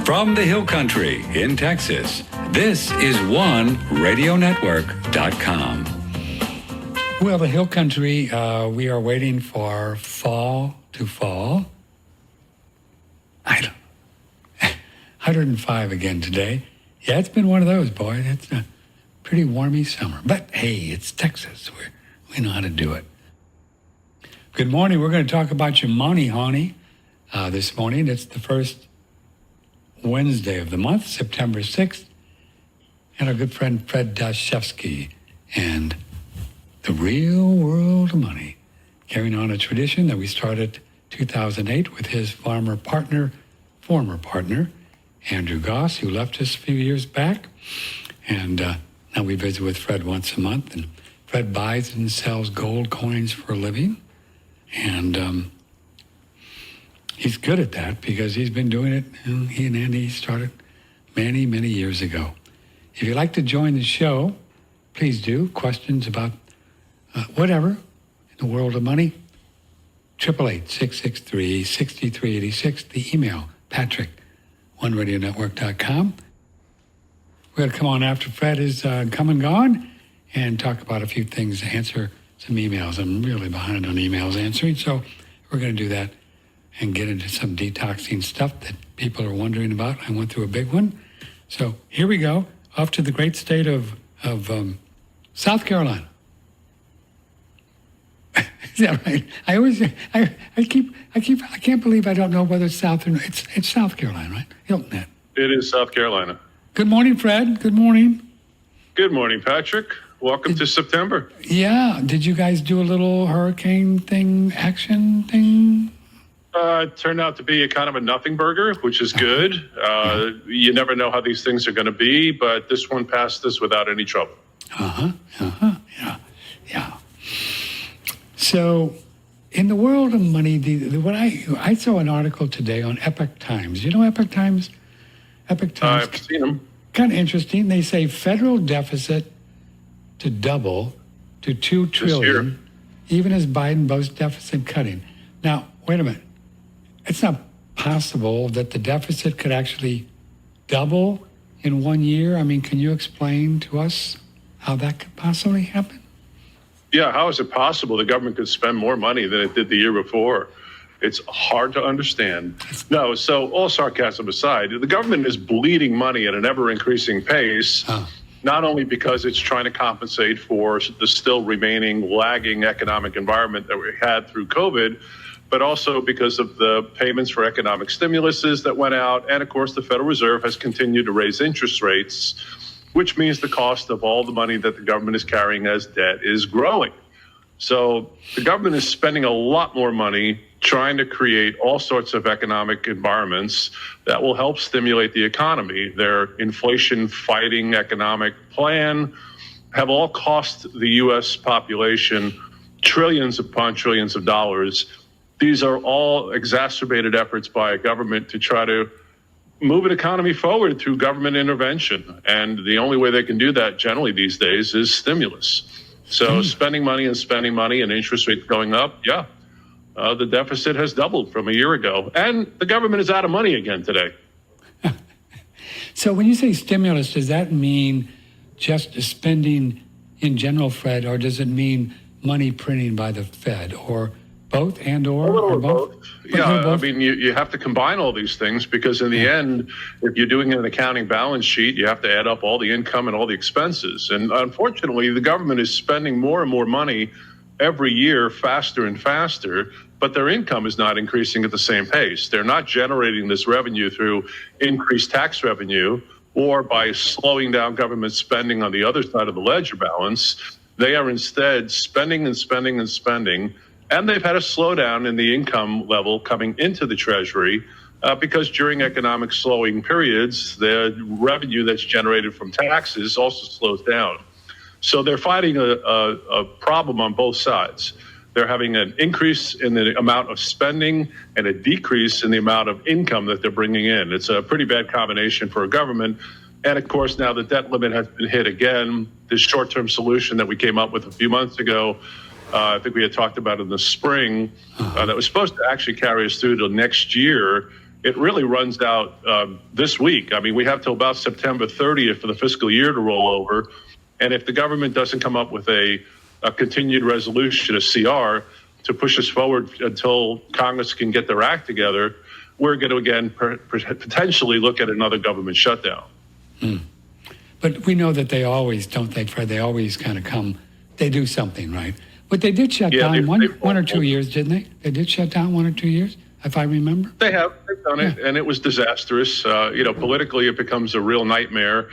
From the Hill Country in Texas, this is OneRadioNetwork.com. Well, the Hill Country, we are waiting for fall to fall. 105 again today. Yeah, it's been one of those, boy. It's a pretty warmy summer. But hey, it's Texas. We know how to do it. Good morning. We're going to talk about your money, honey, this morning. It's the first Wednesday of the month, September 6th. And our good friend Fred Dashevsky and the real world of money, carrying on a tradition that we started 2008 with his former partner, Andrew Goss, who left us a few years back. And now we visit with Fred once a month. And Fred buys and sells gold coins for a living. And he's good at that because he's been doing it. And he and Andy started many, many years ago. If you'd like to join the show, please do. Questions about whatever in the world of money, 888-663-6386. The email, Patrick, OneRadioNetwork.com. We're going to come on after Fred is come and gone and talk about a few things, answer some emails. I'm really behind on emails answering, so we're going to do that and get into some detoxing stuff that people are wondering about. I went through a big one. So here we go, off to the great state of South Carolina. Is that right? I can't believe I don't know whether it's South or not. It's South Carolina, right? Hilton Head. It is South Carolina. Good morning, Fred. Good morning. Good morning, Patrick. Welcome to September. Yeah. Did you guys do a little hurricane action thing? It turned out to be a kind of a nothing burger, which is good. You never know how these things are going to be, but this one passed us without any trouble. Yeah. So, in the world of money, what I saw an article today on Epoch Times. You know Epoch Times? Epoch Times. I've seen them. Kind of interesting. They say federal deficit to double to $2 trillion, even as Biden boasts deficit cutting. Now, wait a minute. It's not possible that the deficit could actually double in 1 year. I mean, can you explain to us how that could possibly happen? Yeah, how is it possible the government could spend more money than it did the year before? It's hard to understand. No, so all sarcasm aside, the government is bleeding money at an ever-increasing pace, not only because it's trying to compensate for the still remaining lagging economic environment that we had through COVID, but also because of the payments for economic stimuluses that went out. And of course, the Federal Reserve has continued to raise interest rates, which means the cost of all the money that the government is carrying as debt is growing. So the government is spending a lot more money trying to create all sorts of economic environments that will help stimulate the economy. Their inflation-fighting economic plan have all cost the U.S. population trillions upon trillions of dollars. These are all exacerbated efforts by a government to try to move an economy forward through government intervention. And the only way they can do that generally these days is stimulus. So spending money and interest rates going up, the deficit has doubled from a year ago. And the government is out of money again today. So when you say stimulus, does that mean just spending in general, Fred, or does it mean money printing by the Fed, or both or both? Yeah, I mean, you have to combine all these things because in the end, if you're doing an accounting balance sheet, you have to add up all the income and all the expenses. And unfortunately, the government is spending more and more money every year, faster and faster, but their income is not increasing at the same pace. They're not generating this revenue through increased tax revenue or by slowing down government spending on the other side of the ledger balance. They are instead spending and spending and spending. And they've had a slowdown in the income level coming into the Treasury because during economic slowing periods, the revenue that's generated from taxes also slows down. So they're fighting a problem on both sides. They're having an increase in the amount of spending and a decrease in the amount of income that they're bringing in. It's a pretty bad combination for a government. And of course, now the debt limit has been hit again. This short-term solution that we came up with a few months ago, I think we had talked about in the spring, that was supposed to actually carry us through to next year, it really runs out this week. I mean, we have till about September 30th for the fiscal year to roll over. And if the government doesn't come up with a continued resolution, a CR, to push us forward until Congress can get their act together, we're going to again potentially look at another government shutdown. But we know that they always, don't they, Fred? They always kind of come, they do something, right? But they did shut down one or 2 years, didn't they? They did shut down 1 or 2 years, if I remember. They've done it, and it was disastrous. Politically, it becomes a real nightmare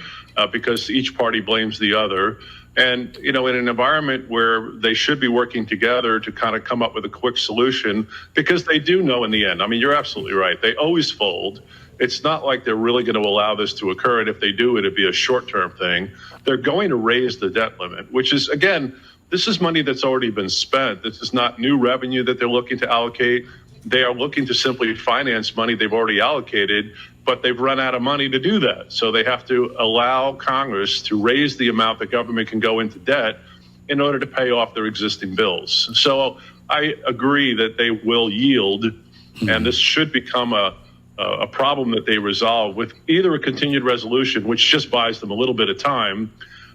because each party blames the other. And, in an environment where they should be working together to kind of come up with a quick solution, because they do know in the end, I mean, you're absolutely right. They always fold. It's not like they're really going to allow this to occur. And if they do, it'd be a short-term thing. They're going to raise the debt limit, which is, again, this is money that's already been spent. This is not new revenue that they're looking to allocate. They are looking to simply finance money they've already allocated, but they've run out of money to do that. So they have to allow Congress to raise the amount the government can go into debt in order to pay off their existing bills. So I agree that they will yield, and this should become a problem that they resolve with either a continued resolution, which just buys them a little bit of time,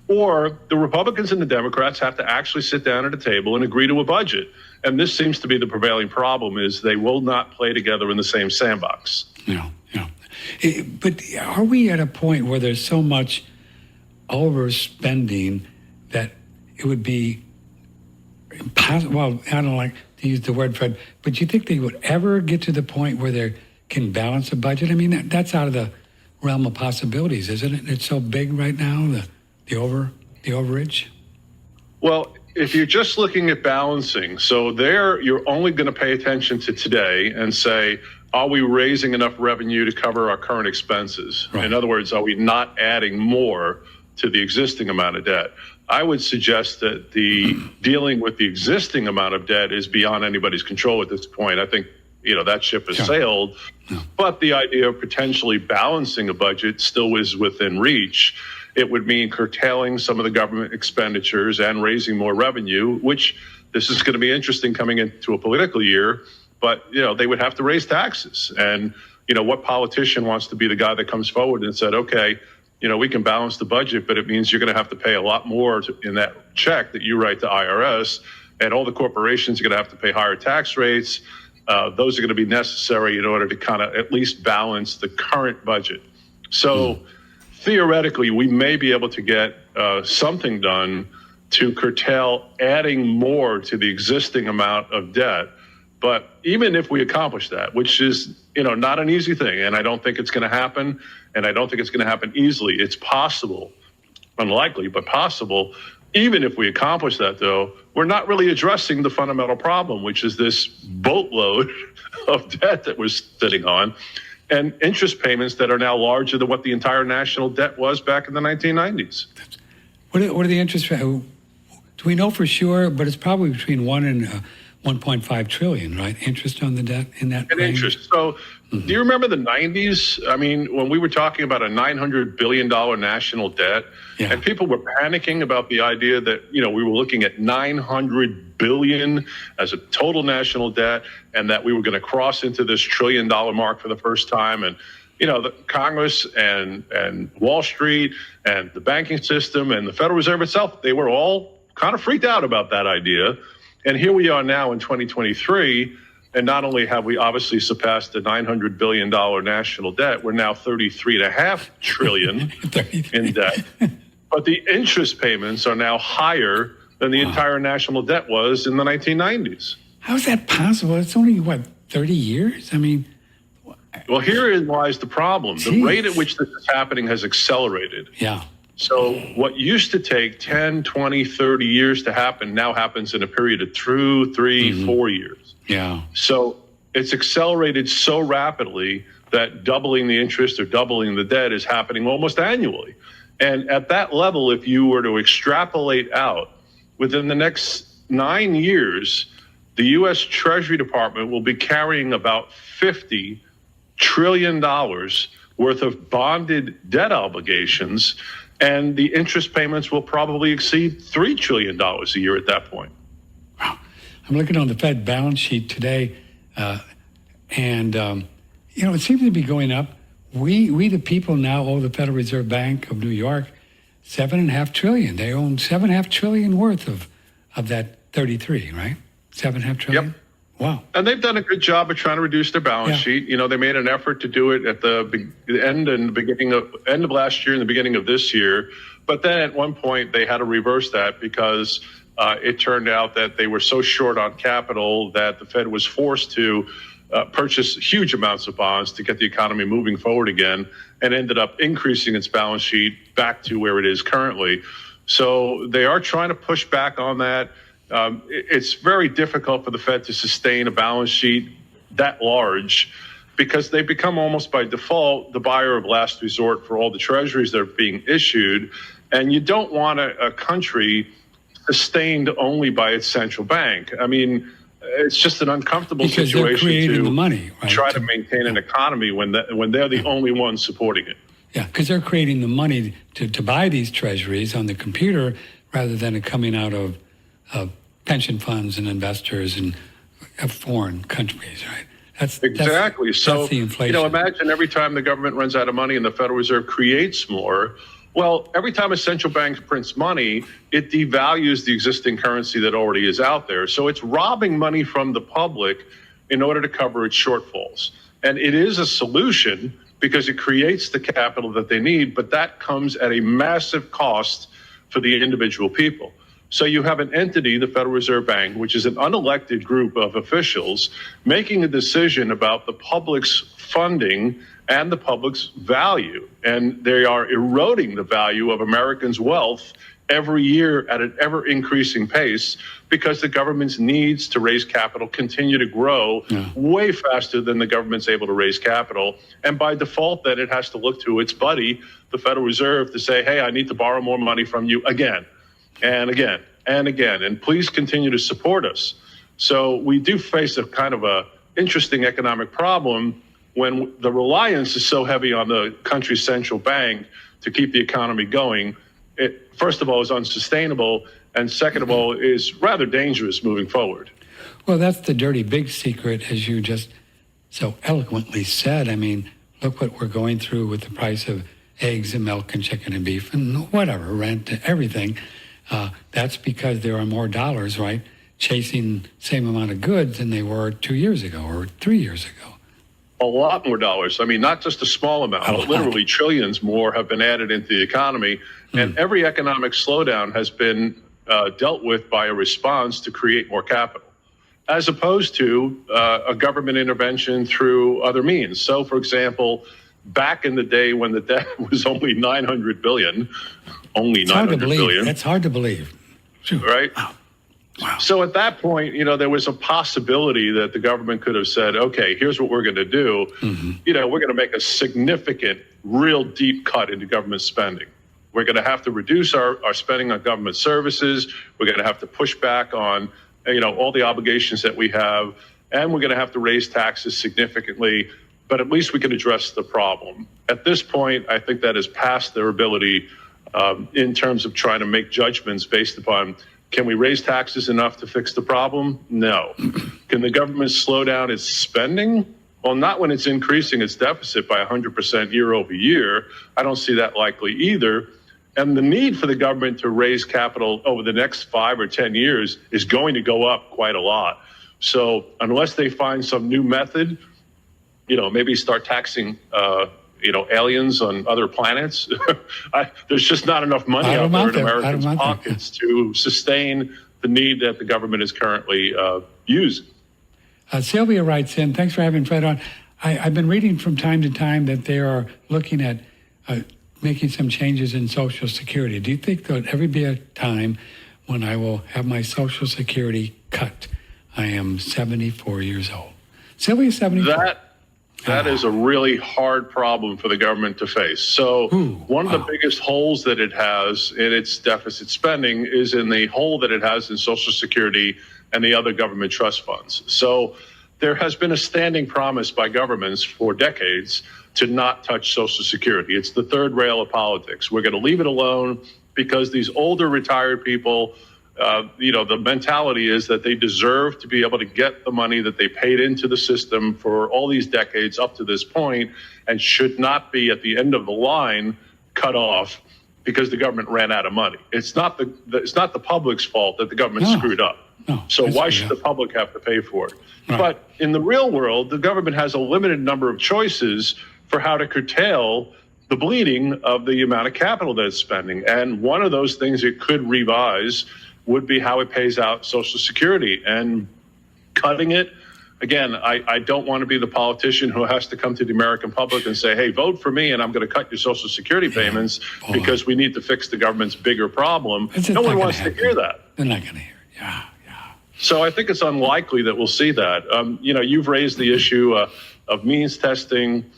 or the Republicans and the Democrats have to actually sit down at a table and agree to a budget. And this seems to be the prevailing problem, is they will not play together in the same sandbox. Yeah. But are we at a point where there's so much overspending that it would be impossible? Well, I don't like to use the word, Fred, but do you think they would ever get to the point where they can balance a budget? I mean, that's out of the realm of possibilities, isn't it? It's so big right now, the overage. Well, if you're just looking at balancing, so there you're only going to pay attention to today and say, are we raising enough revenue to cover our current expenses? Right. In other words, are we not adding more to the existing amount of debt? I would suggest that the dealing with the existing amount of debt is beyond anybody's control at this point. I think, that ship has sailed, but the idea of potentially balancing a budget still is within reach. It would mean curtailing some of the government expenditures and raising more revenue, which this is going to be interesting coming into a political year. But, they would have to raise taxes. And, what politician wants to be the guy that comes forward and said, okay, we can balance the budget, but it means you're going to have to pay a lot more in that check that you write to IRS. And all the corporations are going to have to pay higher tax rates. Those are going to be necessary in order to kind of at least balance the current budget. So theoretically, we may be able to get something done to curtail adding more to the existing amount of debt. But even if we accomplish that, which is, not an easy thing, and I don't think it's going to happen, and I don't think it's going to happen easily. It's possible, unlikely, but possible. Even if we accomplish that, though, we're not really addressing the fundamental problem, which is this boatload of debt that we're sitting on and interest payments that are now larger than what the entire national debt was back in the 1990s. What are the interest rates? Do we know for sure? But it's probably between 1 and 1.5 trillion, right? Interest on the debt in that range? Interest. So do you remember the 90s? I mean, when we were talking about a $900 billion national debt, and people were panicking about the idea that, we were looking at $900 billion as a total national debt, and that we were going to cross into this $1 trillion mark for the first time. And, the Congress and Wall Street and the banking system and the Federal Reserve itself, they were all kind of freaked out about that idea. And here we are now in 2023, and not only have we obviously surpassed the $900 billion national debt, we're now $33.5 trillion in debt. But the interest payments are now higher than the entire national debt was in the 1990s. How is that possible? It's only, 30 years? I mean... Well, herein lies the problem. The rate at which this is happening has accelerated. Yeah. So what used to take 10, 20, 30 years to happen now happens in a period of 2, 3, 4 years. Yeah. So it's accelerated so rapidly that doubling the interest or doubling the debt is happening almost annually. And at that level, if you were to extrapolate out, within the next 9 years, the U.S. Treasury Department will be carrying about $50 trillion worth of bonded debt obligations, and the interest payments will probably exceed $3 trillion a year at that point. Wow. I'm looking on the Fed balance sheet today, and it seems to be going up. We the people now owe the Federal Reserve Bank of New York $7.5 trillion. They own $7.5 trillion worth of that 33, right? $7.5 trillion. Yep. Wow. And they've done a good job of trying to reduce their balance sheet. They made an effort to do it at the end of last year and the beginning of this year. But then at one point they had to reverse that because it turned out that they were so short on capital that the Fed was forced to purchase huge amounts of bonds to get the economy moving forward again, and ended up increasing its balance sheet back to where it is currently. So they are trying to push back on that. It's very difficult for the Fed to sustain a balance sheet that large because they become almost by default the buyer of last resort for all the treasuries that are being issued. And you don't want a country sustained only by its central bank. I mean, it's just an uncomfortable because situation to the money, right? Try to maintain an economy when they're the only ones supporting it. Yeah, because they're creating the money to buy these treasuries on the computer rather than it coming out of pension funds and investors and foreign countries, right? That's the inflation. Imagine every time the government runs out of money and the Federal Reserve creates more. Well, every time a central bank prints money, it devalues the existing currency that already is out there. So it's robbing money from the public in order to cover its shortfalls. And it is a solution because it creates the capital that they need, but that comes at a massive cost for the individual people. So you have an entity, the Federal Reserve Bank, which is an unelected group of officials, making a decision about the public's funding and the public's value. And they are eroding the value of Americans' wealth every year at an ever increasing pace because the government's needs to raise capital continue to grow way faster than the government's able to raise capital. And by default, then it has to look to its buddy, the Federal Reserve, to say, hey, I need to borrow more money from you again and again and again. And please continue to support us. So we do face a kind of a interesting economic problem when the reliance is so heavy on the country's central bank to keep the economy going. It, first of all, is unsustainable, and second of all, is rather dangerous moving forward. Well, that's the dirty big secret, as you just so eloquently said. I mean, look what we're going through with the price of eggs and milk and chicken and beef and whatever, rent, everything. That's because there are more dollars, right, chasing the same amount of goods than they were 2 years ago or 3 years ago. A lot more dollars. I mean, not just a small amount, but literally trillions more have been added into the economy. And every economic slowdown has been dealt with by a response to create more capital, as opposed to a government intervention through other means. So, for example, back in the day when the debt was only $900 billion, only $900 billion. That's hard to believe. Right? Wow. So at that point, there was a possibility that the government could have said, okay, here's what we're going to do. We're going to make a significant, real deep cut into government spending. We're going to have to reduce our spending on government services. We're going to have to push back on, all the obligations that we have. And we're going to have to raise taxes significantly. But at least we can address the problem. At this point, I think that is past their ability in terms of trying to make judgments based upon, can we raise taxes enough to fix the problem? No. Can the government slow down its spending? Well, not when it's increasing its deficit by 100% year over year. I don't see that likely either. And the need for the government to raise capital over the next 5 or 10 years is going to go up quite a lot. So unless they find some new method, maybe start taxing aliens on other planets. There's just not enough money out there in Americans' pockets to sustain the need that the government is currently using. Sylvia writes in, thanks for having Fred on. I've been reading from time to time that they are looking at making some changes in Social Security. Do you think there'll ever be a time when I will have my Social Security cut? I am 74 years old. Sylvia's 74. That is a really hard problem for the government to face. So one of the biggest holes that it has in its deficit spending is in the hole that it has in Social Security and the other government trust funds. So there has been a standing promise by governments for decades to not touch Social Security. It's the third rail of politics. We're going to leave it alone because these older retired people The mentality is that they deserve to be able to get the money that they paid into the system for all these decades up to this point, and should not be at the end of the line cut off because the government ran out of money. It's not the public's fault that the government screwed up. No, so why should the public have to pay for it? Right. But in the real world, the government has a limited number of choices for how to curtail the bleeding of the amount of capital that it's spending. And one of those things it could revise would be how it pays out Social Security. And cutting it, again, I don't want to be the politician who has to come to the American public and say, hey, vote for me and I'm going to cut your Social Security payments because we need to fix the government's bigger problem. No one wants to hear that. They're not going to hear it. Yeah. So I think it's unlikely that we'll see that. You've raised the issue of means testing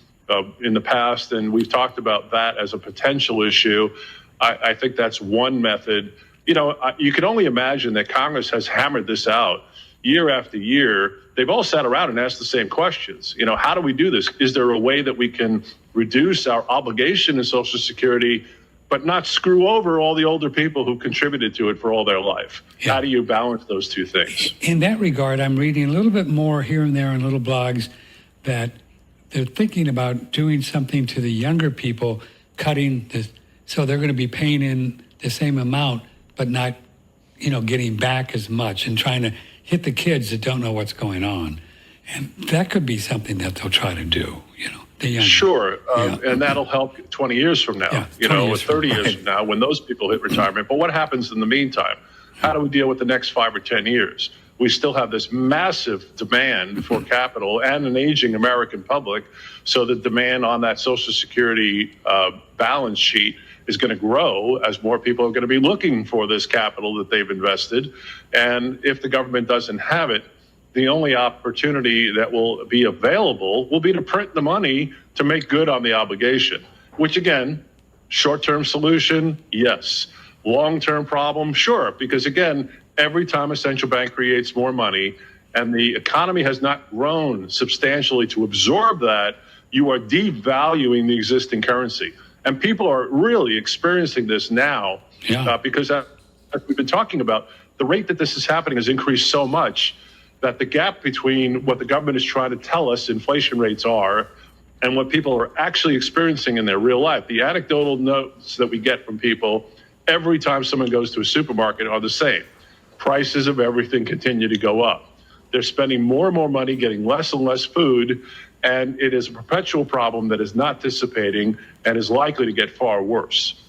in the past, and we've talked about that as a potential issue. I think that's one method. You can only imagine that Congress has hammered this out year after year. They've all sat around and asked the same questions. How do we do this? Is there a way that we can reduce our obligation in Social Security, but not screw over all the older people who contributed to it for all their life? Yeah. How do you balance those two things? In that regard, I'm reading a little bit more here and there on little blogs that they're thinking about doing something to the younger people, cutting this, so they're going to be paying in the same amount, but not, getting back as much, and trying to hit the kids that don't know what's going on. And that could be something that they'll try to do, the younger. Sure, and that'll help 20 years from now, or 30 years from now when those people hit retirement. But what happens in the meantime? How do we deal with the next 5 or 10 years? We still have this massive demand for capital and an aging American public. So the demand on that Social Security balance sheet is going to grow as more people are going to be looking for this capital that they've invested. And if the government doesn't have it, the only opportunity that will be available will be to print the money to make good on the obligation, which again, short-term solution, yes. Long-term problem, sure, because again, every time a central bank creates more money and the economy has not grown substantially to absorb that, you are devaluing the existing currency. And people are really experiencing this now because as we've been talking about, the rate that this is happening has increased so much that the gap between what the government is trying to tell us inflation rates are and what people are actually experiencing in their real life, the anecdotal notes that we get from people every time someone goes to a supermarket are the same. Prices of everything continue to go up. They're spending more and more money getting less and less food, and it is a perpetual problem that is not dissipating and is likely to get far worse.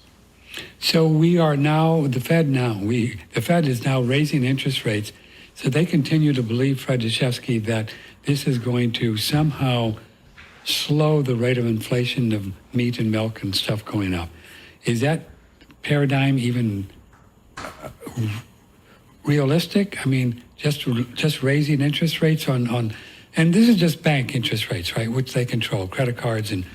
So we are now, the Fed is now raising interest rates. So they continue to believe, Fred Dashevsky, that this is going to somehow slow the rate of inflation of meat and milk and stuff going up. Is that paradigm even realistic? I mean, just raising interest rates on, and this is just bank interest rates, right, which they control, credit cards and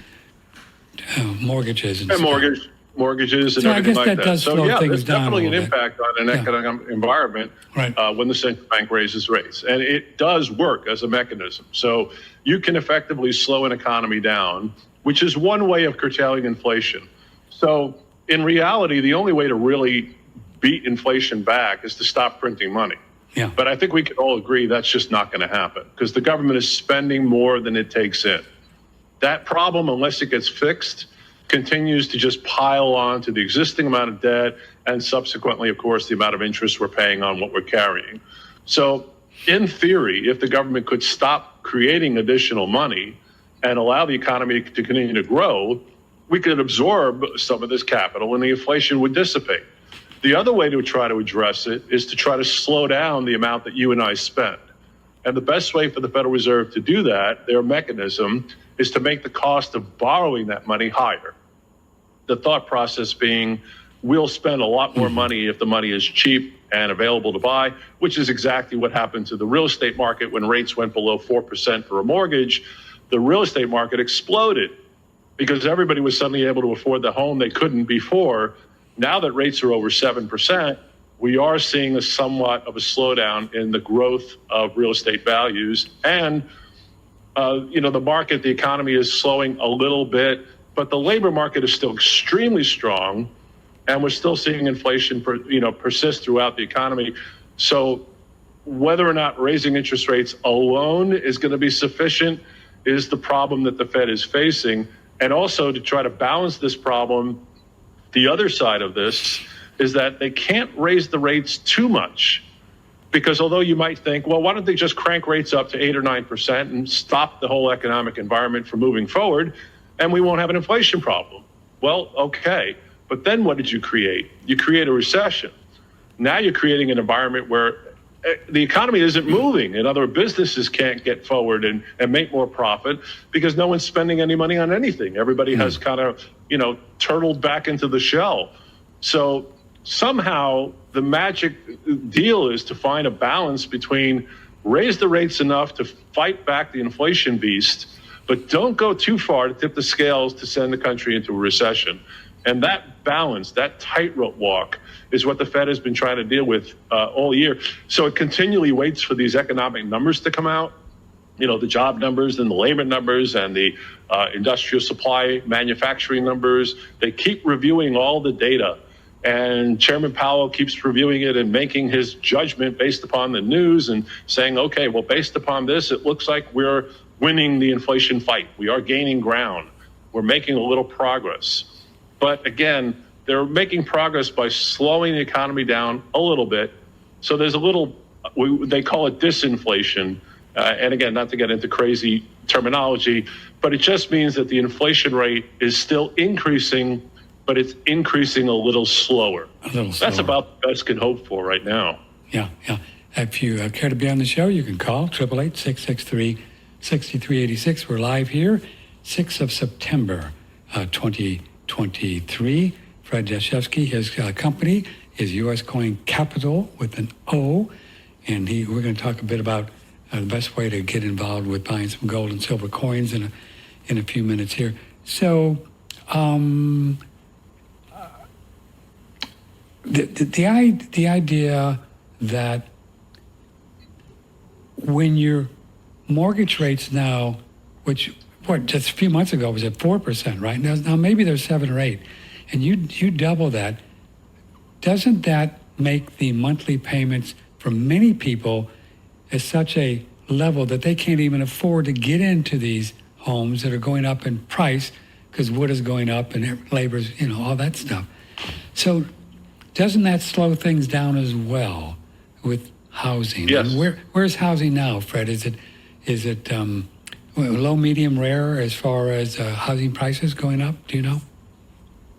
mortgages and mortgages and so everything like that. I guess that does slow things there's down definitely a an little impact on an economic environment when the central bank raises rates. And it does work as a mechanism. So you can effectively slow an economy down, which is one way of curtailing inflation. So in reality, the only way to really beat inflation back is to stop printing money. Yeah. But I think we can all agree that's just not going to happen because the government is spending more than it takes in. That problem, unless it gets fixed, continues to just pile on to the existing amount of debt and subsequently, of course, the amount of interest we're paying on what we're carrying. So in theory, if the government could stop creating additional money and allow the economy to continue to grow, we could absorb some of this capital and the inflation would dissipate. The other way to try to address it is to try to slow down the amount that you and I spend. And the best way for the Federal Reserve to do that, their mechanism, is to make the cost of borrowing that money higher. The thought process being, we'll spend a lot more money if the money is cheap and available to buy, which is exactly what happened to the real estate market when rates went below 4% for a mortgage. The real estate market exploded because everybody was suddenly able to afford the home they couldn't before. Now that rates are over 7%, we are seeing a somewhat of a slowdown in the growth of real estate values. And, the market, the economy is slowing a little bit, but the labor market is still extremely strong. and we're still seeing inflation persist throughout the economy. So whether or not raising interest rates alone is going to be sufficient is the problem that the Fed is facing. And also, to try to balance this problem, the other side of this is that they can't raise the rates too much, because although you might think, well, why don't they just crank rates up to 8 or 9% and stop the whole economic environment from moving forward, and we won't have an inflation problem? Well, okay. But then what did you create? You create a recession. Now you're creating an environment where the economy isn't moving, and other businesses can't get forward and make more profit because no one's spending any money on anything. Everybody has kind of, turtled back into the shell. So somehow the magic deal is to find a balance between raise the rates enough to fight back the inflation beast, but don't go too far to tip the scales to send the country into a recession. And that balance, that tightrope walk, is what the Fed has been trying to deal with all year. So it continually waits for these economic numbers to come out, the job numbers and the labor numbers and the industrial supply manufacturing numbers. They keep reviewing all the data. And Chairman Powell keeps reviewing it and making his judgment based upon the news and saying, okay, well, based upon this, it looks like we're winning the inflation fight. We are gaining ground. We're making a little progress. But again, they're making progress by slowing the economy down a little bit. So there's a little, they call it disinflation. And again, not to get into crazy terminology, but it just means that the inflation rate is still increasing, but it's increasing a little slower. That's about the best can hope for right now. Yeah. If you care to be on the show, you can call 888-663-6386. We're live here, 6th of September, 2023. Fred Dashevsky, his company is U.S. Coin Capital with an O, and we're going to talk a bit about the best way to get involved with buying some gold and silver coins in a few minutes here. So, the idea that when your mortgage rates now, which just a few months ago was at 4%, right? Now maybe they're 7 or 8, and you double that. Doesn't that make the monthly payments for many people at such a level that they can't even afford to get into these homes that are going up in price because wood is going up and labor's, all that stuff? So doesn't that slow things down as well with housing? Yes. And where's housing now, Fred? Is it low, medium, rare as far as housing prices going up? Do you know?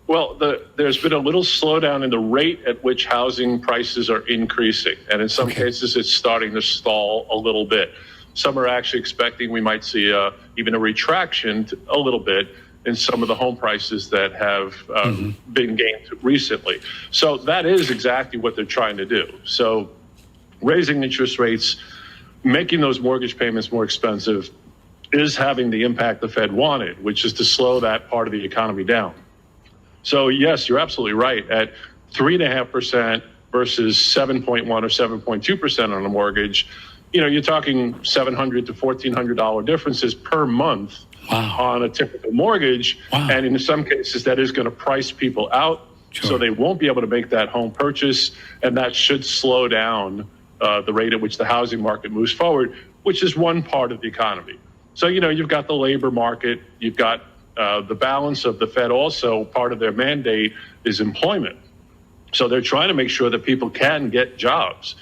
Well, there's been a little slowdown in the rate at which housing prices are increasing. And in some cases, it's starting to stall a little bit. Some are actually expecting we might see even a retraction a little bit in some of the home prices that have been gained recently. So that is exactly what they're trying to do. So raising interest rates, making those mortgage payments more expensive is having the impact the Fed wanted, which is to slow that part of the economy down. So yes, you're absolutely right. At 3.5% versus 7.1 or 7.2% on a mortgage, you're talking $700 to $1,400 differences per month on a typical mortgage. Wow. And in some cases, that is going to price people out. Sure. So they won't be able to make that home purchase. And that should slow down the rate at which the housing market moves forward, which is one part of the economy. So, you've got the labor market, you've got the balance of the Fed also, part of their mandate is employment. So they're trying to make sure that people can get jobs.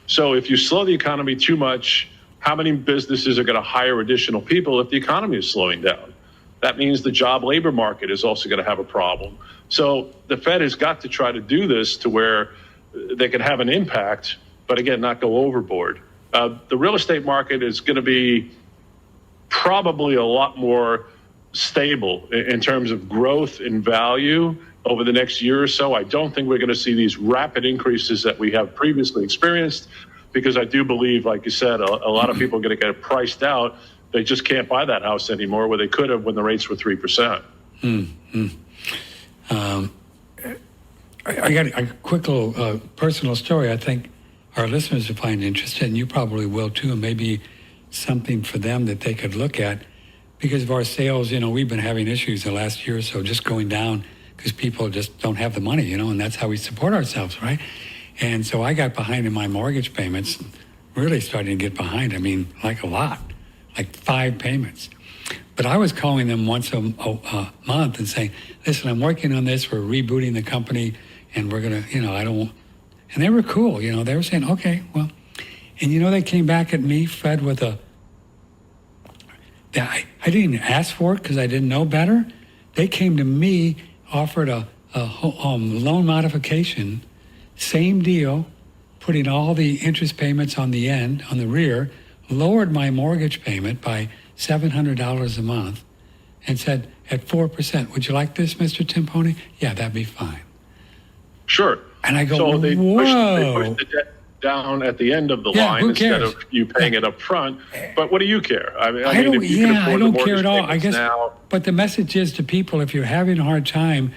So if you slow the economy too much, how many businesses are going to hire additional people if the economy is slowing down? That means the job labor market is also going to have a problem. So the Fed has got to try to do this to where they can have an impact, but again, not go overboard. The real estate market is going to be probably a lot more stable in terms of growth in value over the next year or so. I don't think we're going to see these rapid increases that we have previously experienced, because I do believe, like you said, a lot of people are going to get priced out. They just can't buy that house anymore where they could have when the rates were 3%. I got a quick little personal story I think our listeners will find interesting, and you probably will too, and maybe something for them that they could look at. Because of our sales, we've been having issues the last year or so, just going down because people just don't have the money, and that's how we support ourselves, right? And so I got behind in my mortgage payments, really starting to get behind. I mean, like a lot, like 5 payments. But I was calling them once a month and saying, listen, I'm working on this. We're rebooting the company, and we're going to, I don't. And they were cool. They were saying, okay, well. And, they came back at me, Fred, with I didn't ask for it because I didn't know better. They came to me, offered a loan modification, same deal, putting all the interest payments on the end, on the rear, lowered my mortgage payment by $700 a month, and said, at 4%, would you like this, Mr. Timpone? Yeah, that'd be fine. Sure. And I go, so they whoa. pushed the debt down at the end of the line instead of you paying it up front. But what do you care? I mean, if you can afford I don't the care at all. I guess. Now, but the message is to people: if you're having a hard time,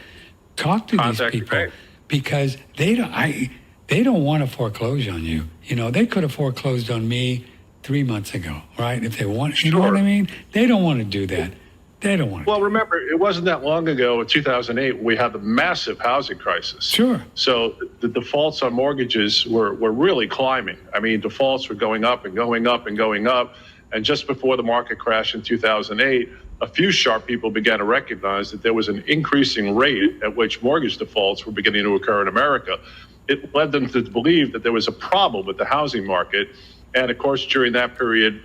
talk to these people because they don't want to foreclose on you. They could have foreclosed on me 3 months ago, right? If they want, you know what I mean? They don't want to do that. They don't want to. Well, remember, it wasn't that long ago, in 2008, we had the massive housing crisis. Sure. So the defaults on mortgages were really climbing. I mean, defaults were going up and going up and going up. And just before the market crash in 2008, a few sharp people began to recognize that there was an increasing rate at which mortgage defaults were beginning to occur in America. It led them to believe that there was a problem with the housing market. And of course, during that period,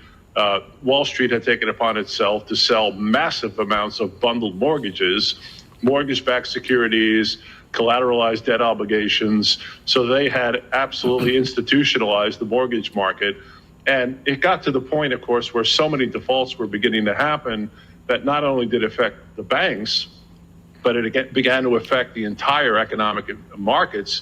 Wall Street had taken upon itself to sell massive amounts of bundled mortgages, mortgage-backed securities, collateralized debt obligations. So they had absolutely institutionalized the mortgage market. And it got to the point, of course, where so many defaults were beginning to happen that not only did it affect the banks, but it began to affect the entire economic markets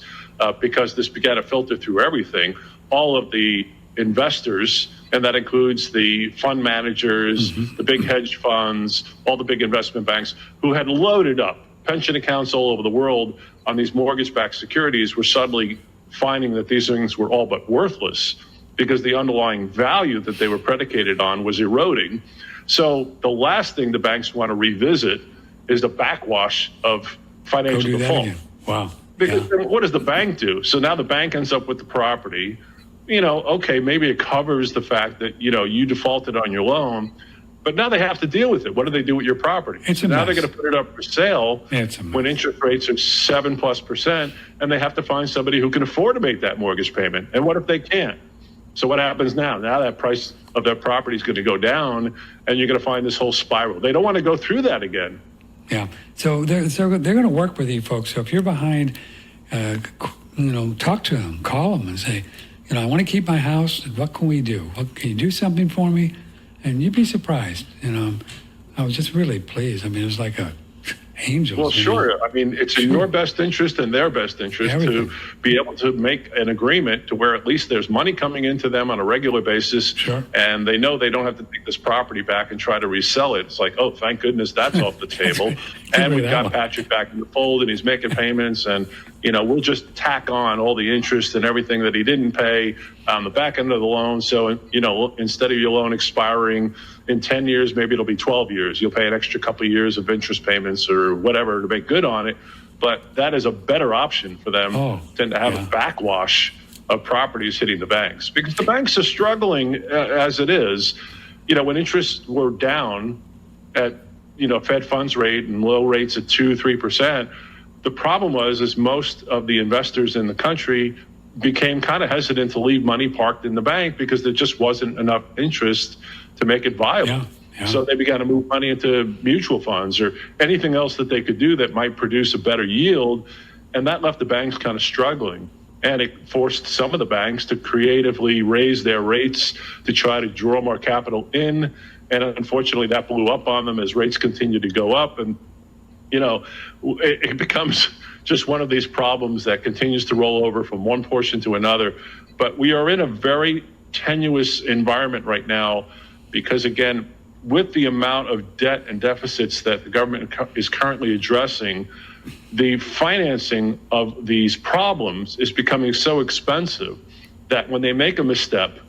because this began to filter through everything. All of the investors, and that includes the fund managers, the big hedge funds, all the big investment banks who had loaded up pension accounts all over the world on these mortgage-backed securities, were suddenly finding that these things were all but worthless because the underlying value that they were predicated on was eroding. So the last thing the banks want to revisit is the backwash of financial default. Wow. Because what does the bank do? So now the bank ends up with the property. Okay, maybe it covers the fact that, you defaulted on your loan, but now they have to deal with it. What do they do with your property? Now they're going to put it up for sale when interest rates are 7+%, and they have to find somebody who can afford to make that mortgage payment. And what if they can't? So what happens now? Now that price of their property is going to go down, and you're going to find this whole spiral. They don't want to go through that again. Yeah. So they're going to work with you folks. So if you're behind, talk to them, call them and say, I want to keep my house. What can we do? Can you do something for me? And you'd be surprised. I was just really pleased. I mean, it was like angels. Well, sure. I mean, it's in your best interest and their best interest to be able to make an agreement to where at least there's money coming into them on a regular basis. Sure. And they know they don't have to take this property back and try to resell it. It's like, oh, thank goodness that's off the table. And we've got Patrick back in the fold, and he's making payments, and we'll just tack on all the interest and everything that he didn't pay on the back end of the loan. So, instead of your loan expiring in 10 years, maybe it'll be 12 years. You'll pay an extra couple of years of interest payments or whatever to make good on it. But that is a better option for them than to have a backwash of properties hitting the banks, because the banks are struggling as it is. When interests were down at, Fed funds rate and low rates at 2-3%, the problem was most of the investors in the country became kind of hesitant to leave money parked in the bank because there just wasn't enough interest to make it viable. So they began to move money into mutual funds or anything else that they could do that might produce a better yield. And that left the banks kind of struggling. And it forced some of the banks to creatively raise their rates to try to draw more capital in. And unfortunately, that blew up on them as rates continued to go up. And, it becomes just one of these problems that continues to roll over from one portion to another. But we are in a very tenuous environment right now because, again, with the amount of debt and deficits that the government is currently addressing, the financing of these problems is becoming so expensive that when they make a misstep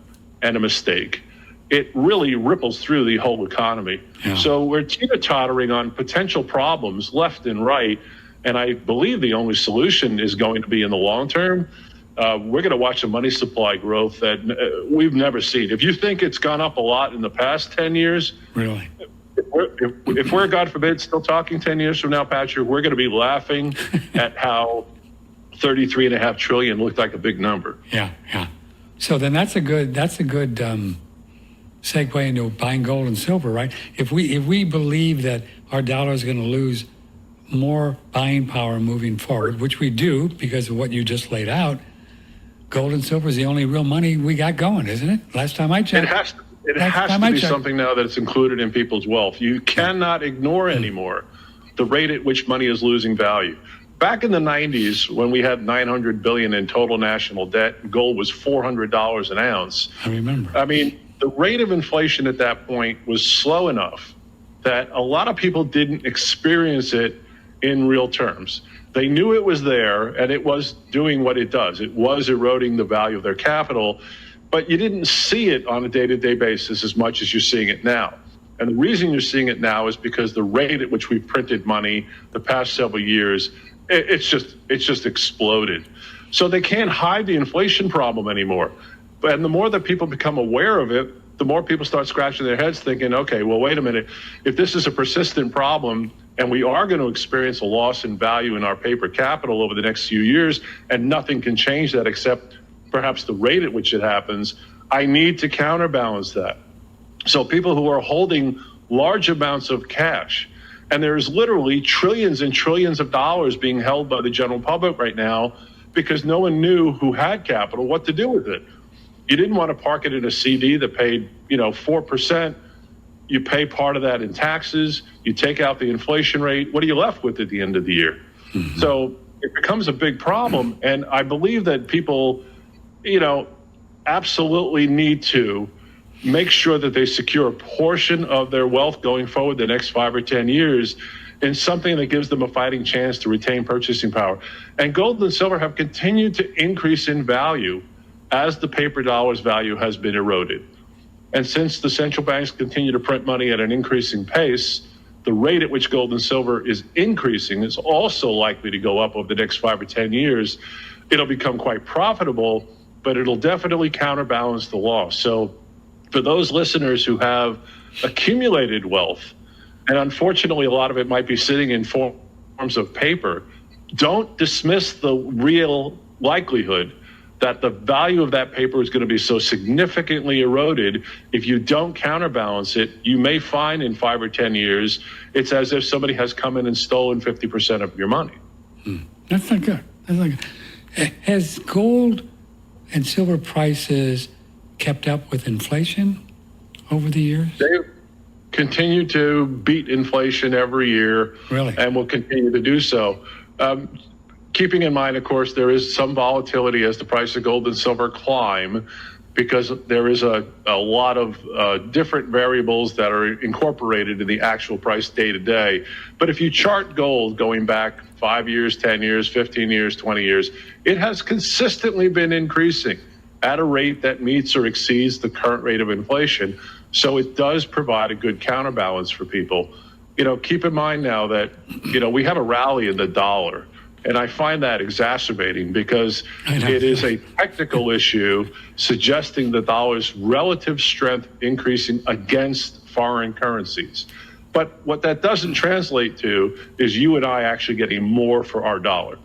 and a mistake, it really ripples through the whole economy. So we're teeter-tottering on potential problems left and right. And I believe the only solution is going to be in the long term. We're going to watch a money supply growth that we've never seen. If you think it's gone up a lot in the past 10 years, Really? if we're, God forbid, still talking 10 years from now, Patrick, we're going to be laughing at how 33.5 trillion looked like a big number. Yeah. So then that's a good segue into buying gold and silver, right? If we believe that our dollar is going to lose more buying power moving forward, which we do because of what you just laid out, gold and silver is the only real money we got going, isn't it? Last time I checked. It has to be something now that's included in people's wealth. You cannot ignore anymore the rate at which money is losing value. Back in the 90s, when we had $900 billion in total national debt, gold was $400 an ounce. I remember. I mean, the rate of inflation at that point was slow enough that a lot of people didn't experience it in real terms. They knew it was there and it was doing what it does. It was eroding the value of their capital, but you didn't see it on a day-to-day basis as much as you're seeing it now. And the reason you're seeing it now is because the rate at which we've printed money the past several years, it's just exploded. So they can't hide the inflation problem anymore. And the more that people become aware of it, the more people start scratching their heads thinking, okay, well, wait a minute. If this is a persistent problem and we are going to experience a loss in value in our paper capital over the next few years, and nothing can change that except perhaps the rate at which it happens, I need to counterbalance that. So people who are holding large amounts of cash, and there's literally trillions and trillions of dollars being held by the general public right now because no one knew who had capital what to do with it. You didn't want to park it in a CD that paid, 4%. You pay part of that in taxes. You take out the inflation rate. What are you left with at the end of the year? Mm-hmm. So it becomes a big problem. And I believe that people, absolutely need to make sure that they secure a portion of their wealth going forward the next 5 or 10 years in something that gives them a fighting chance to retain purchasing power. And gold and silver have continued to increase in value as the paper dollar's value has been eroded. And since the central banks continue to print money at an increasing pace, the rate at which gold and silver is increasing is also likely to go up over the next 5 or 10 years. It'll become quite profitable, but it'll definitely counterbalance the loss. So for those listeners who have accumulated wealth, and unfortunately a lot of it might be sitting in forms of paper, don't dismiss the real likelihood that the value of that paper is going to be so significantly eroded. If you don't counterbalance it, you may find in 5 or 10 years, it's as if somebody has come in and stolen 50% of your money. That's not good. Has gold and silver prices kept up with inflation over the years? They continue to beat inflation every year. Really? And will continue to do so. Keeping in mind, of course, there is some volatility as the price of gold and silver climb because there is a lot of different variables that are incorporated in the actual price day to day. But if you chart gold going back 5 years, 10 years, 15 years, 20 years, it has consistently been increasing at a rate that meets or exceeds the current rate of inflation. So it does provide a good counterbalance for people. Keep in mind now that, we have a rally in the dollar. And I find that exacerbating because it is a technical issue suggesting the dollar's relative strength increasing against foreign currencies. But what that doesn't translate to is you and I actually getting more for our dollar.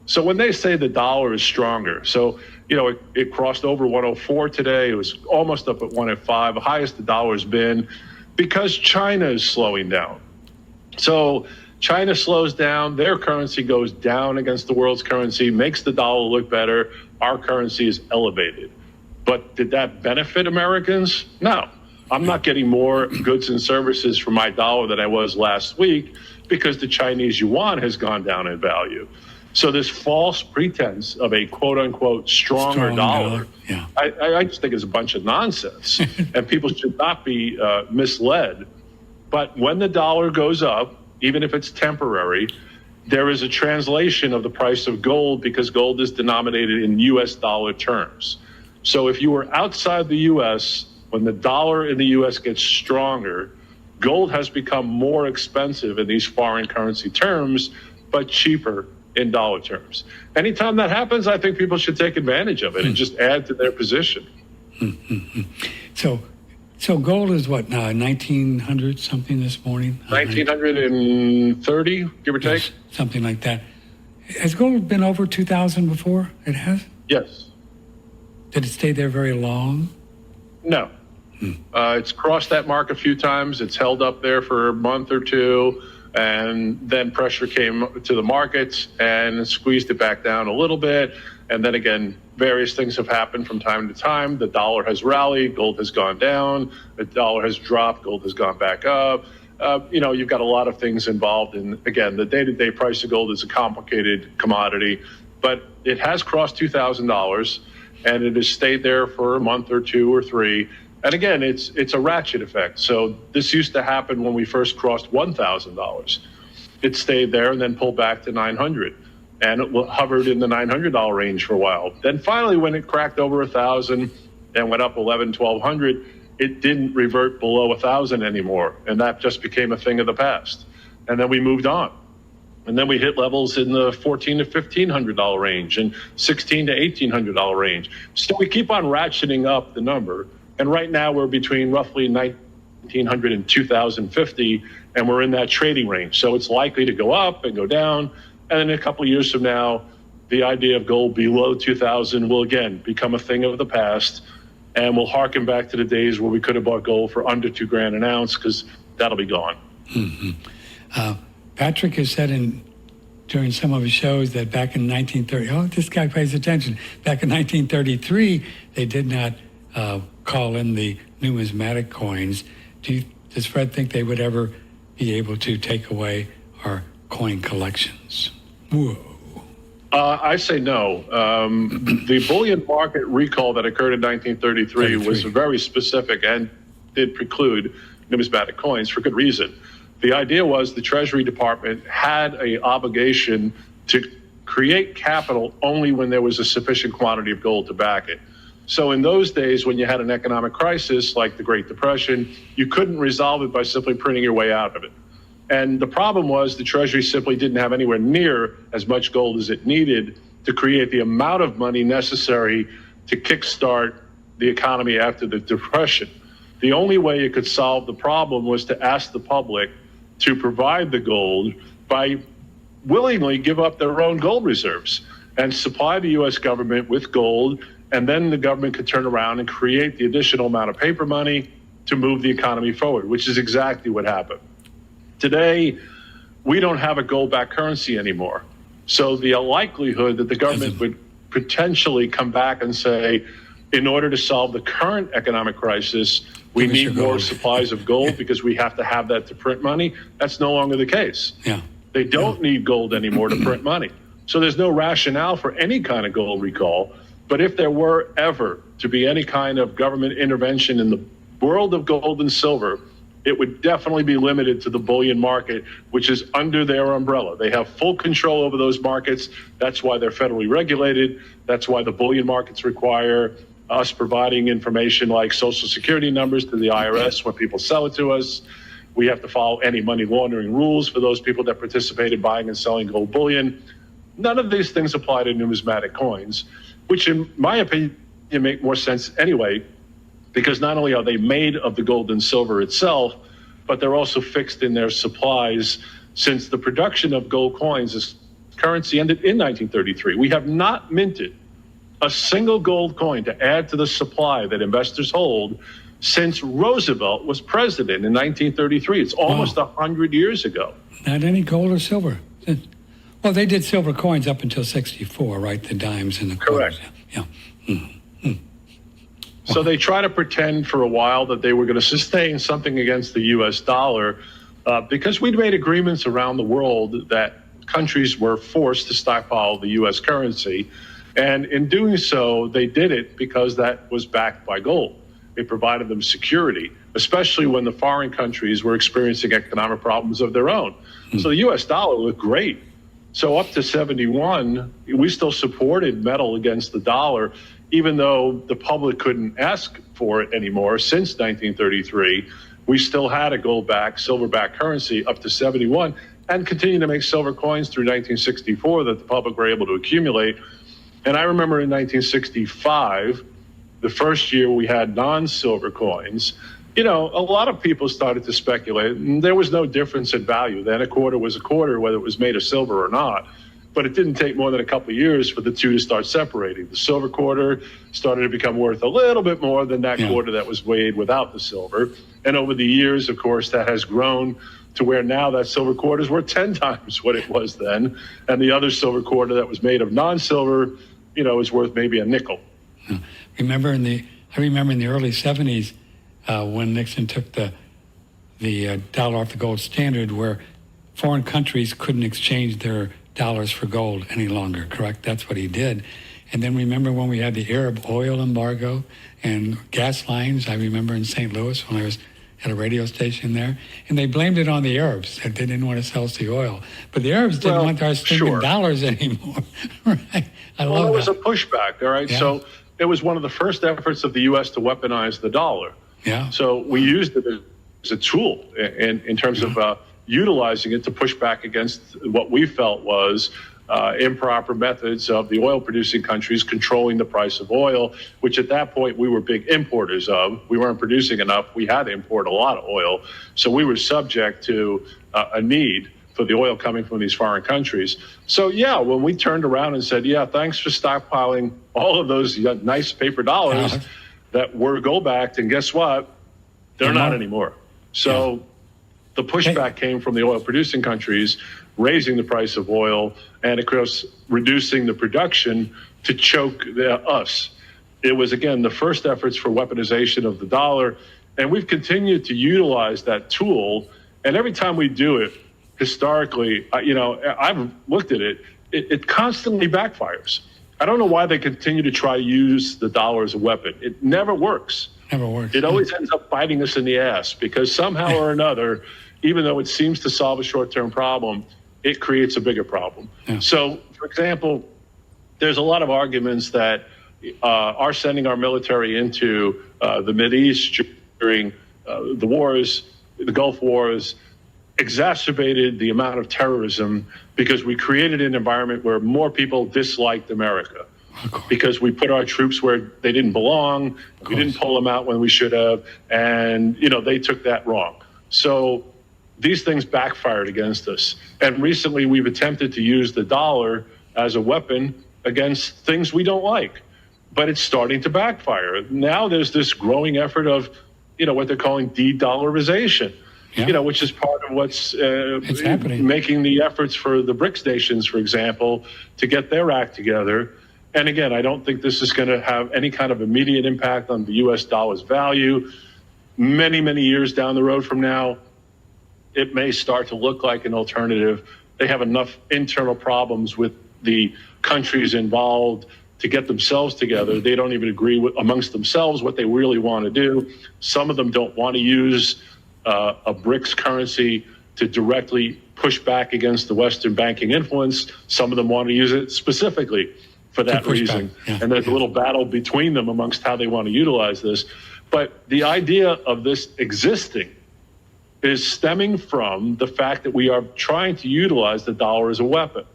So when they say the dollar is stronger, so, it crossed over 104 today. It was almost up at 105, the highest the dollar has been because China is slowing down. So China slows down, their currency goes down against the world's currency, makes the dollar look better, our currency is elevated. But did that benefit Americans? No. I'm not getting more goods and services for my dollar than I was last week because the Chinese yuan has gone down in value. So this false pretense of a quote-unquote stronger dollar, yeah. I just think is a bunch of nonsense. And people should not be misled. But when the dollar goes up, even if it's temporary, there is a translation of the price of gold because gold is denominated in U.S. dollar terms. So if you were outside the U.S., when the dollar in the U.S. gets stronger, gold has become more expensive in these foreign currency terms but cheaper in dollar terms. Anytime that happens, I think people should take advantage of it and just add to their position. So gold is what now, 1900 something this morning? 1930, give or take? Yes, something like that. Has gold been over 2,000 before? It has? Yes. Did it stay there very long? No. It's crossed that mark a few times. It's held up there for a month or two, and then pressure came to the markets and squeezed it back down a little bit. And then again, various things have happened from time to time. The dollar has rallied, gold has gone down. The dollar has dropped, gold has gone back up. You've got a lot of things involved. And again, the day-to-day price of gold is a complicated commodity, but it has crossed $2,000, and it has stayed there for a month or two or three. And again, it's a ratchet effect. So this used to happen when we first crossed $1,000. It stayed there and then pulled back to 900, and it hovered in the $900 range for a while. Then finally, when it cracked over 1,000 and went up 1,100, it didn't revert below 1,000 anymore, and that just became a thing of the past. And then we moved on, and then we hit levels in the $1,400 to $1,500 range and $1,600 to $1,800 range. So we keep on ratcheting up the number, and right now we're between roughly 1,900 and 2,050, and we're in that trading range. So it's likely to go up and go down, and then a couple of years from now, the idea of gold below 2,000 will again become a thing of the past. And we'll harken back to the days where we could have bought gold for under $2,000 an ounce, because that'll be gone. Patrick has said during some of his shows that back in 1930, this guy pays attention. Back in 1933, they did not call in the numismatic coins. Does Fred think they would ever be able to take away our coin collections? Whoa. I say no. The bullion market recall that occurred in 1933 was very specific and did preclude numismatic coins for good reason. The idea was the Treasury Department had an obligation to create capital only when there was a sufficient quantity of gold to back it. So in those days, when you had an economic crisis like the Great Depression, you couldn't resolve it by simply printing your way out of it. And the problem was the Treasury simply didn't have anywhere near as much gold as it needed to create the amount of money necessary to kickstart the economy after the Depression. The only way it could solve the problem was to ask the public to provide the gold by willingly give up their own gold reserves and supply the U.S. government with gold, and then the government could turn around and create the additional amount of paper money to move the economy forward, which is exactly what happened. Today, we don't have a gold-backed currency anymore. So the likelihood that the government would potentially come back and say, in order to solve the current economic crisis, we need more supplies of gold because we have to have that to print money, that's no longer the case. They don't need gold anymore to print money. So there's no rationale for any kind of gold recall. But if there were ever to be any kind of government intervention in the world of gold and silver, it would definitely be limited to the bullion market, which is under their umbrella. They have full control over those markets. That's why they're federally regulated. That's why the bullion markets require us providing information like Social Security numbers to the IRS when people sell it to us. We have to follow any money laundering rules for those people that participate in buying and selling gold bullion. None of these things apply to numismatic coins, which in my opinion make more sense anyway, because not only are they made of the gold and silver itself, but they're also fixed in their supplies, since the production of gold coins as currency ended in 1933. We have not minted a single gold coin to add to the supply that investors hold since Roosevelt was president in 1933. It's almost 100 years ago. Not any gold or silver. Well, they did silver coins up until 64, right? The dimes and the quarters. Correct. Yeah. So they try to pretend for a while that they were going to sustain something against the U.S. dollar because we'd made agreements around the world that countries were forced to stockpile the U.S. currency. And in doing so, they did it because that was backed by gold. It provided them security, especially when the foreign countries were experiencing economic problems of their own. So the U.S. dollar looked great. So up to 71, we still supported metal against the dollar, even though the public couldn't ask for it anymore. Since 1933, we still had a gold-backed, silver-backed currency up to 71. and continued to make silver coins through 1964 that the public were able to accumulate. And I remember in 1965, the first year we had non-silver coins, a lot of people started to speculate, and there was no difference in value. Then a quarter was a quarter, whether it was made of silver or not. But it didn't take more than a couple of years for the two to start separating. The silver quarter started to become worth a little bit more than that quarter that was weighed without the silver. And over the years, of course, that has grown to where now that silver quarter is worth 10 times what it was then. And the other silver quarter that was made of non-silver, is worth maybe a nickel. I remember in the early 70s when Nixon took the dollar off the gold standard, where foreign countries couldn't exchange their dollars for gold any longer, correct? That's what he did. And then remember when we had the Arab oil embargo and gas lines, I remember in St. Louis when I was at a radio station there, and they blamed it on the Arabs that they didn't want to sell us the oil. But the Arabs didn't want our stinking dollars anymore, right? I love that. It was a pushback, all right? Yeah. So it was one of the first efforts of the U.S. to weaponize the dollar. Yeah. So we used it as a tool in terms of utilizing it to push back against what we felt was improper methods of the oil-producing countries controlling the price of oil, which at that point we were big importers of. We weren't producing enough. We had to import a lot of oil. So we were subject to a need for the oil coming from these foreign countries. So, when we turned around and said, thanks for stockpiling all of those nice paper dollars that were gold-backed, and guess what? They're not anymore. So the pushback came from the oil-producing countries, raising the price of oil, and of course, reducing the production to choke us. It was, again, the first efforts for weaponization of the dollar, and we've continued to utilize that tool. And every time we do it, historically, I've looked at it, it constantly backfires. I don't know why they continue to try to use the dollar as a weapon. It never works. Never works. It always ends up biting us in the ass because somehow or another, even though it seems to solve a short-term problem, it creates a bigger problem. So, for example, there's a lot of arguments that are sending our military into the Mideast during the wars, the Gulf Wars, exacerbated the amount of terrorism because we created an environment where more people disliked America because we put our troops where they didn't belong. We didn't pull them out when we should have. And, they took that wrong. So these things backfired against us. And recently we've attempted to use the dollar as a weapon against things we don't like. But it's starting to backfire. Now there's this growing effort of, what they're calling de-dollarization. Which is part of what's happening, making the efforts for the BRICS nations, for example, to get their act together. And again, I don't think this is going to have any kind of immediate impact on the U.S. dollar's value. Many, many years down the road from now, it may start to look like an alternative. They have enough internal problems with the countries involved to get themselves together. They don't even agree amongst themselves what they really want to do. Some of them don't want to use a BRICS currency to directly push back against the Western banking influence. Some of them want to use it specifically for that reason. And there's a little battle between them amongst how they want to utilize this. But the idea of this existing is stemming from the fact that we are trying to utilize the dollar as a weapon.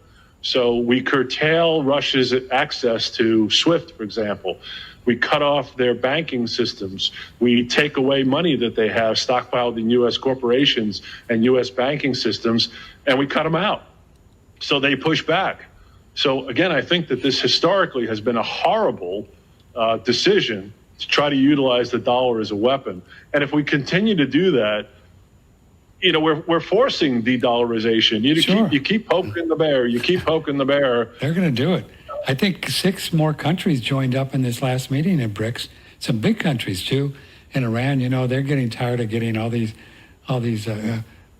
So we curtail Russia's access to SWIFT, for example. We cut off their banking systems. We take away money that they have stockpiled in U.S. corporations and U.S. banking systems, and we cut them out. So they push back. So again, I think that this historically has been a horrible decision to try to utilize the dollar as a weapon. And if we continue to do that, we're forcing de-dollarization. You keep poking the bear. You keep poking the bear. They're going to do it. I think 6 more countries joined up in this last meeting at BRICS. Some big countries too. In Iran, they're getting tired of getting all these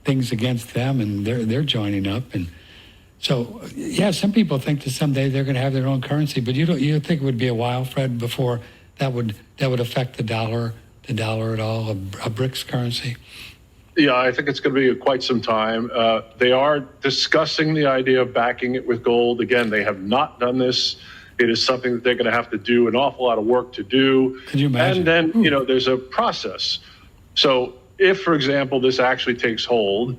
things against them, and they're joining up. And so, some people think that someday they're going to have their own currency, but you think it would be a while, Fred, before that would affect the dollar at all, a BRICS currency? Yeah, I think it's going to be quite some time. They are discussing the idea of backing it with gold. Again, they have not done this. It is something that they're going to have to do an awful lot of work to do. Can you imagine? And then, there's a process. So if, for example, this actually takes hold,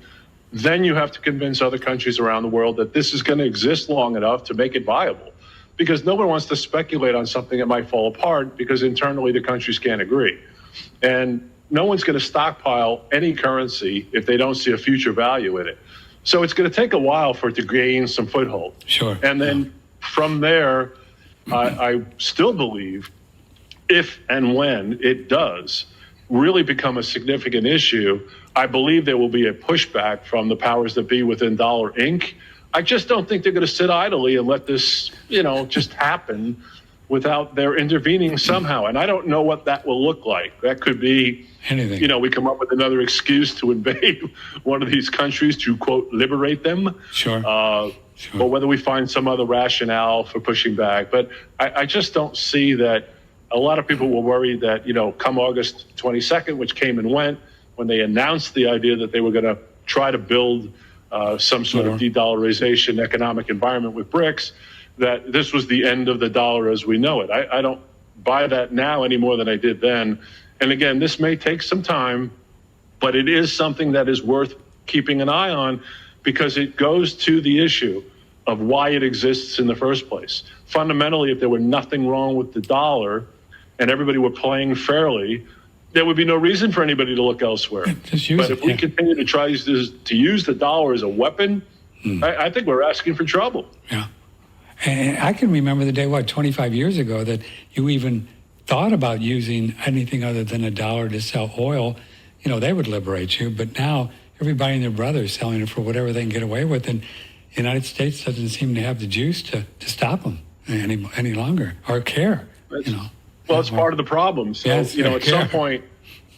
then you have to convince other countries around the world that this is going to exist long enough to make it viable. Because no one wants to speculate on something that might fall apart because internally the countries can't agree. And no one's going to stockpile any currency if they don't see a future value in it. So it's going to take a while for it to gain some foothold. Sure. And then from there, I still believe if and when it does really become a significant issue, I believe there will be a pushback from the powers that be within Dollar Inc. I just don't think they're going to sit idly and let this, just happen without their intervening somehow. And I don't know what that will look like. That could be anything. We come up with another excuse to invade one of these countries to, quote, liberate them. Sure. Sure. Or whether we find some other rationale for pushing back. But I just don't see that. A lot of people were worried that, come August 22nd, which came and went, when they announced the idea that they were going to try to build some sort of de-dollarization economic environment with BRICS, that this was the end of the dollar as we know it. I don't buy that now any more than I did then. And again, this may take some time, but it is something that is worth keeping an eye on because it goes to the issue of why it exists in the first place. Fundamentally, if there were nothing wrong with the dollar and everybody were playing fairly, there would be no reason for anybody to look elsewhere. But if we continue to try to use the dollar as a weapon, I think we're asking for trouble. Yeah. And I can remember the day, 25 years ago, that you even thought about using anything other than a dollar to sell oil. They would liberate you. But now everybody and their brother is selling it for whatever they can get away with. And the United States doesn't seem to have the juice to stop them any longer or care, Well, it's part of the problem. So, yes, at some point,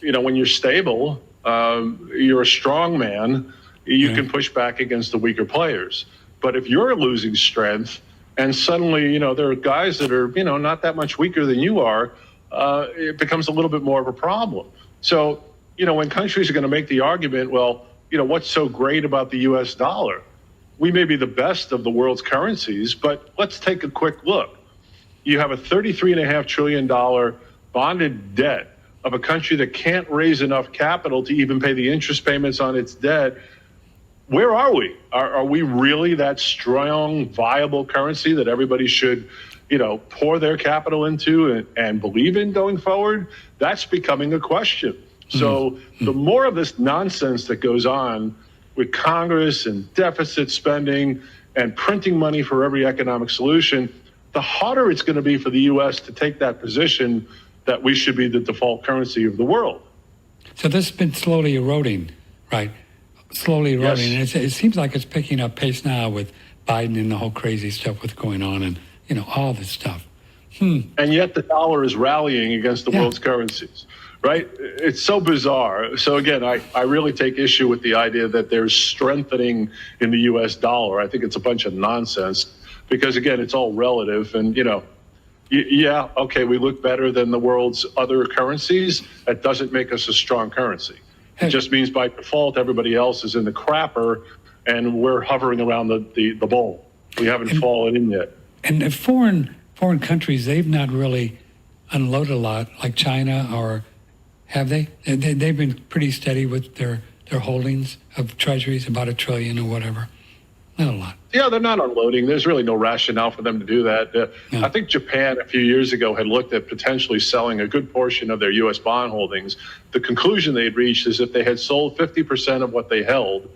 when you're stable, you're a strong man, you can push back against the weaker players. But if you're losing strength and suddenly, there are guys that are, not that much weaker than you are, it becomes a little bit more of a problem. So, when countries are going to make the argument, well, what's so great about the U.S. dollar? We may be the best of the world's currencies, but let's take a quick look. You have a $33.5 trillion bonded debt of a country that can't raise enough capital to even pay the interest payments on its debt. Where are we? Are we really that strong, viable currency that everybody should, pour their capital into and believe in going forward? That's becoming a question. So the more of this nonsense that goes on with Congress and deficit spending and printing money for every economic solution, the harder it's going to be for the U.S. to take that position that we should be the default currency of the world. So this has been slowly eroding, right? Slowly eroding. Yes. And it seems like it's picking up pace now with Biden and the whole crazy stuff with going on and, all this stuff. And yet the dollar is rallying against the world's currencies, right? It's so bizarre. So again, I really take issue with the idea that there's strengthening in the U.S. dollar. I think it's a bunch of nonsense. Because, again, it's all relative. And, okay, we look better than the world's other currencies. That doesn't make us a strong currency. It just means by default, everybody else is in the crapper, and we're hovering around the bowl. We haven't fallen in yet. And the foreign countries, they've not really unloaded a lot, like China, or have they? They've been pretty steady with their holdings of treasuries, about $1 trillion or whatever. Not a lot. Yeah, they're not unloading. There's really no rationale for them to do that. No. I think Japan a few years ago had looked at potentially selling a good portion of their U.S. bond holdings. The conclusion they'd reached is if they had sold 50% of what they held,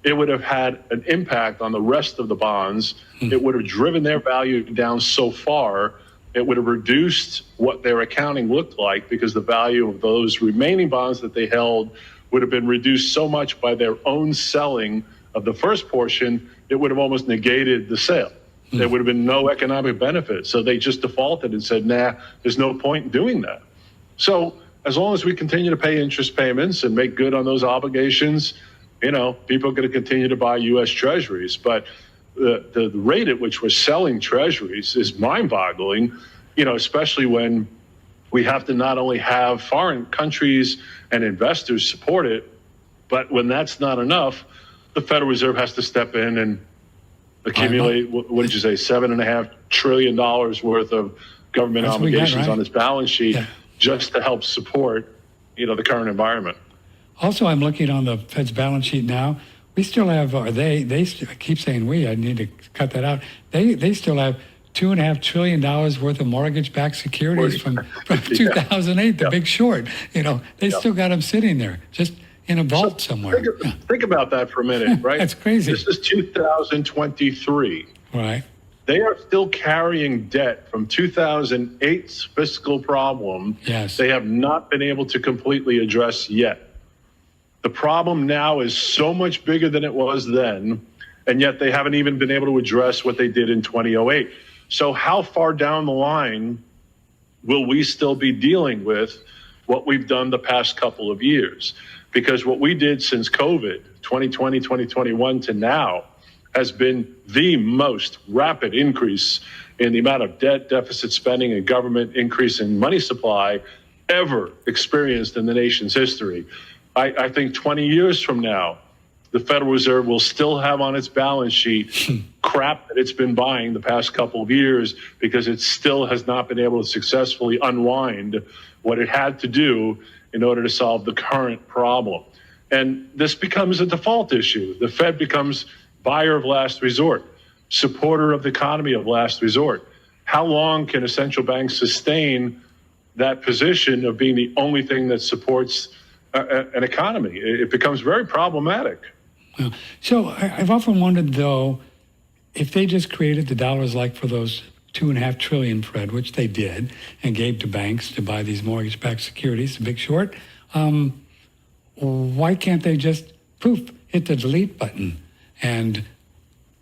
it would have had an impact on the rest of the bonds. It would have driven their value down so far. It would have reduced what their accounting looked like because the value of those remaining bonds that they held would have been reduced so much by their own selling of the first portion, it would have almost negated the sale. There would have been no economic benefit. So they just defaulted and said, nah, there's no point in doing that. So as long as we continue to pay interest payments and make good on those obligations, people are going to continue to buy U.S. treasuries. But the rate at which we're selling treasuries is mind-boggling, especially when we have to not only have foreign countries and investors support it, but when that's not enough, the Federal Reserve has to step in and accumulate, what did you say, $7.5 trillion worth of government obligations on its balance sheet just to help support, the current environment. Also, I'm looking on the Fed's balance sheet now. we still have, I keep saying we, I need to cut that out. They still have $2.5 trillion worth of mortgage-backed securities from 2008, the Big Short. They still got them sitting there, just in a vault somewhere. Think about that for a minute, right? That's crazy. This is 2023. Right. They are still carrying debt from 2008's fiscal problem. Yes. They have not been able to completely address yet. The problem now is so much bigger than it was then, and yet they haven't even been able to address what they did in 2008. So how far down the line will we still be dealing with what we've done the past couple of years? Because what we did since COVID, 2020, 2021 to now, has been the most rapid increase in the amount of debt, deficit spending, and government increase in money supply ever experienced in the nation's history. I think 20 years from now, the Federal Reserve will still have on its balance sheet crap that it's been buying the past couple of years because it still has not been able to successfully unwind what it had to do in order to solve the current problem. And this becomes a default issue. The Fed becomes buyer of last resort, supporter of the economy of last resort. How long can a central bank sustain that position of being the only thing that supports an economy? It becomes very problematic. Well, so I've often wondered, though, if they just created the dollars like for those $2.5 trillion, Fred, which they did, and gave to banks to buy these mortgage-backed securities, the Big Short, why can't they just, poof, hit the delete button? And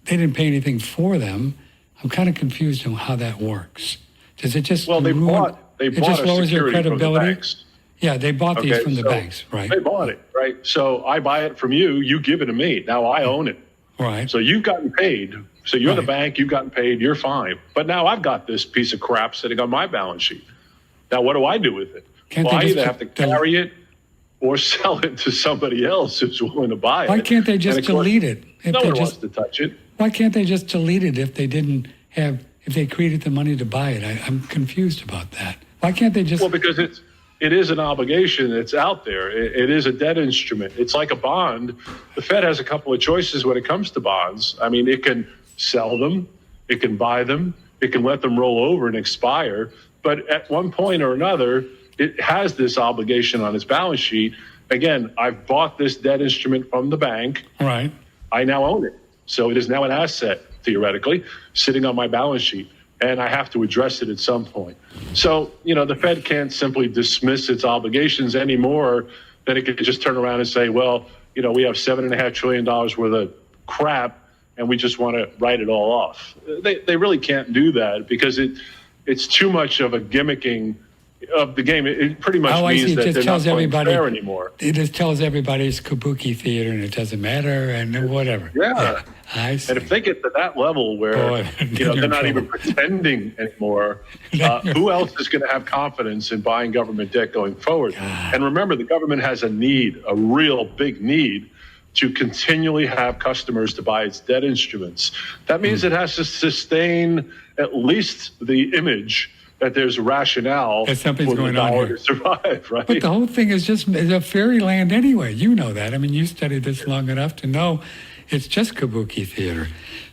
they didn't pay anything for them. I'm kind of confused on how that works. Does it just they bought it just a lowers their security from the credibility? banks. Yeah, they bought these from the banks, right? They bought it, right? So I buy it from you, you give it to me. Now I own it. Right. So you've gotten paid. So you're the bank, you've gotten paid, you're fine. But now I've got this piece of crap sitting on my balance sheet. Now what do I do with it? I either have to carry it or sell it to somebody else who's willing to buy it. Why can't they just delete it? No one wants to touch it. Why can't they just delete it if they created the money to buy it? I'm confused about that. Why can't they just... Well, because it is an obligation that's out there. It is a debt instrument. It's like a bond. The Fed has a couple of choices when it comes to bonds. I mean, it can sell them, it can buy them, it can let them roll over and expire. But at one point or another, it has this obligation on its balance sheet. Again, I've bought this debt instrument from the bank. Right. I now own it. So it is now an asset, theoretically, sitting on my balance sheet. And I have to address it at some point. So, the Fed can't simply dismiss its obligations any more than it could just turn around and say, well, we have $7.5 trillion worth of crap and we just want to write it all off. They really can't do that because it's too much of a gimmicking of the game. It pretty much means that they're not playing fair anymore. It just tells everybody it's kabuki theater and it doesn't matter and whatever. Yeah. I see. And if they get to that level where they're not even pretending anymore, who else is going to have confidence in buying government debt going forward? God. And remember, the government has a real big need to continually have customers to buy its debt instruments. That means it has to sustain at least the image that there's rationale for the dollar to survive, right? But the whole thing is just a fairyland anyway. You know that. I mean, you studied this long enough to know it's just kabuki theater.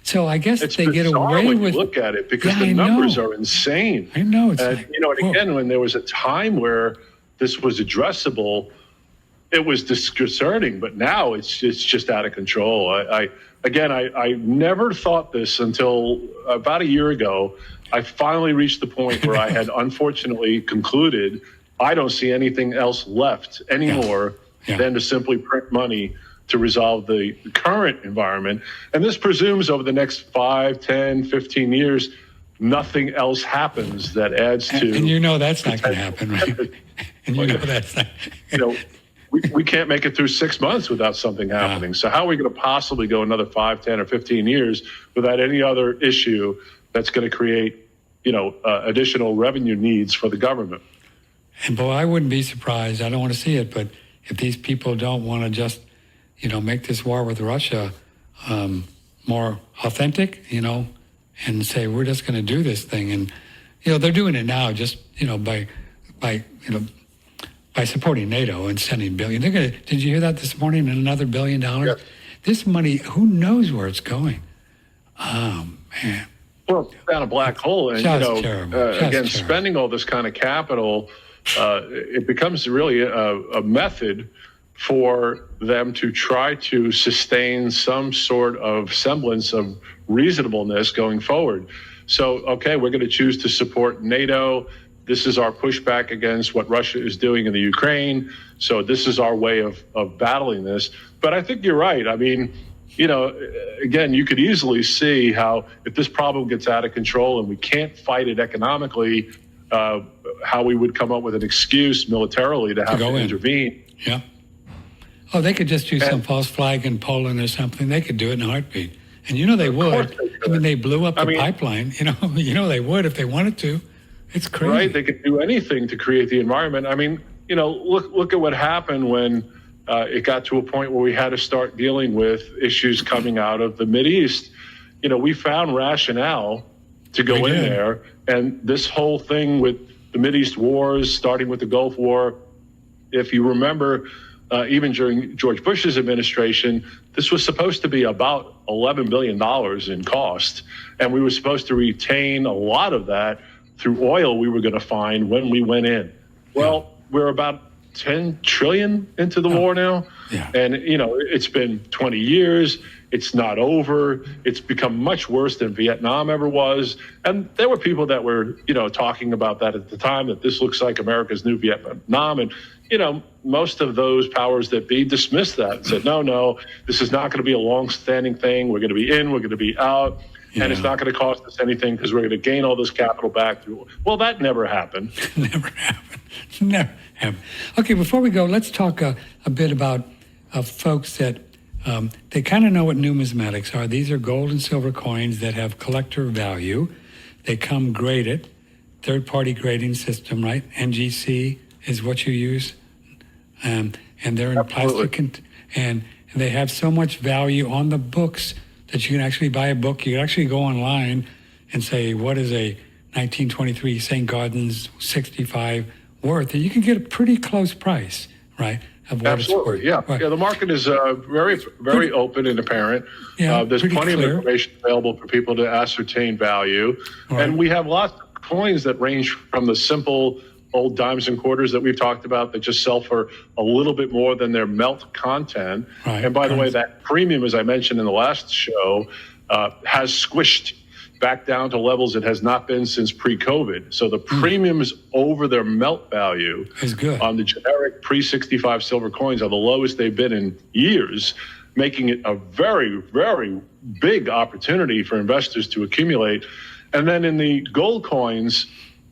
So I guess they get away when with... you look at it because the numbers are insane. I know. Again, when there was a time where this was addressable, it was disconcerting, but now it's just out of control. I never thought this until about a year ago. I finally reached the point where I had unfortunately concluded I don't see anything else left anymore than to simply print money to resolve the current environment. And this presumes over the next 5, 10, 15 years, nothing else happens that adds to... And that's not going to happen, right? And that's not... We can't make it through 6 months without something happening. So how are we going to possibly go another 5, 10, or 15 years without any other issue that's going to create, additional revenue needs for the government? And boy, I wouldn't be surprised. I don't want to see it, but if these people don't want to just, make this war with Russia more authentic, and say we're just going to do this thing, and they're doing it now, just by supporting NATO and sending billion. Did you hear that this morning? Another $1 billion. Yes. this money, who knows where it's going? Oh, man. Well, it's down a black hole. And, Just terrible. again, Terrible. spending all this kind of capital, it becomes really a method for them to try to sustain some sort of semblance of reasonableness going forward. So, okay, we're going to choose to support NATO. This is our pushback against what Russia is doing in the Ukraine. So this is our way of battling this. But I think you're right. I mean, again, you could easily see how if this problem gets out of control and we can't fight it economically, how we would come up with an excuse militarily to have to intervene. Yeah. Oh, they could just do some false flag in Poland or something. They could do it in a heartbeat. And they would. I mean, they blew up the pipeline. They would if they wanted to. It's crazy. Right? They could do anything to create the environment. I mean, look at what happened when it got to a point where we had to start dealing with issues coming out of the Mideast. We found rationale to go in there. And this whole thing with the Mideast wars, starting with the Gulf War, if you remember, even during George Bush's administration, this was supposed to be about $11 billion in cost. And we were supposed to retain a lot of that through oil we were going to find when we went in. Well, we're about 10 trillion into the war now. Yeah. And, it's been 20 years. It's not over. It's become much worse than Vietnam ever was. And there were people that were, talking about that at the time, that this looks like America's new Vietnam. And, most of those powers that be dismissed that and said, no, this is not going to be a long-standing thing. We're going to be in, we're going to be out. Yeah. And it's not going to cost us anything because we're going to gain all this capital back through. Well, that never happened. Never happened. Okay, before we go, let's talk a bit about folks that they kind of know what numismatics are. These are gold and silver coins that have collector value. They come graded, third-party grading system, right? NGC is what you use. And they're in plastic, and they have so much value on the books that you can actually buy a book. You can actually go online and say, what is a 1923 St. Gaudens 65 worth? And you can get a pretty close price, right, of what it's worth. Yeah. Right. Yeah, the market is very, very open and apparent. Yeah, there's plenty clear. of information available for people to ascertain value. Right. And we have lots of coins that range from the simple old dimes and quarters that we've talked about that just sell for a little bit more than their melt content. Right. And by the way, that premium, as I mentioned in the last show, has squished back down to levels it has not been since pre-COVID. So the premiums over their melt value is good on the generic pre-65 silver coins are the lowest they've been in years, making it a very, very big opportunity for investors to accumulate. And then in the gold coins,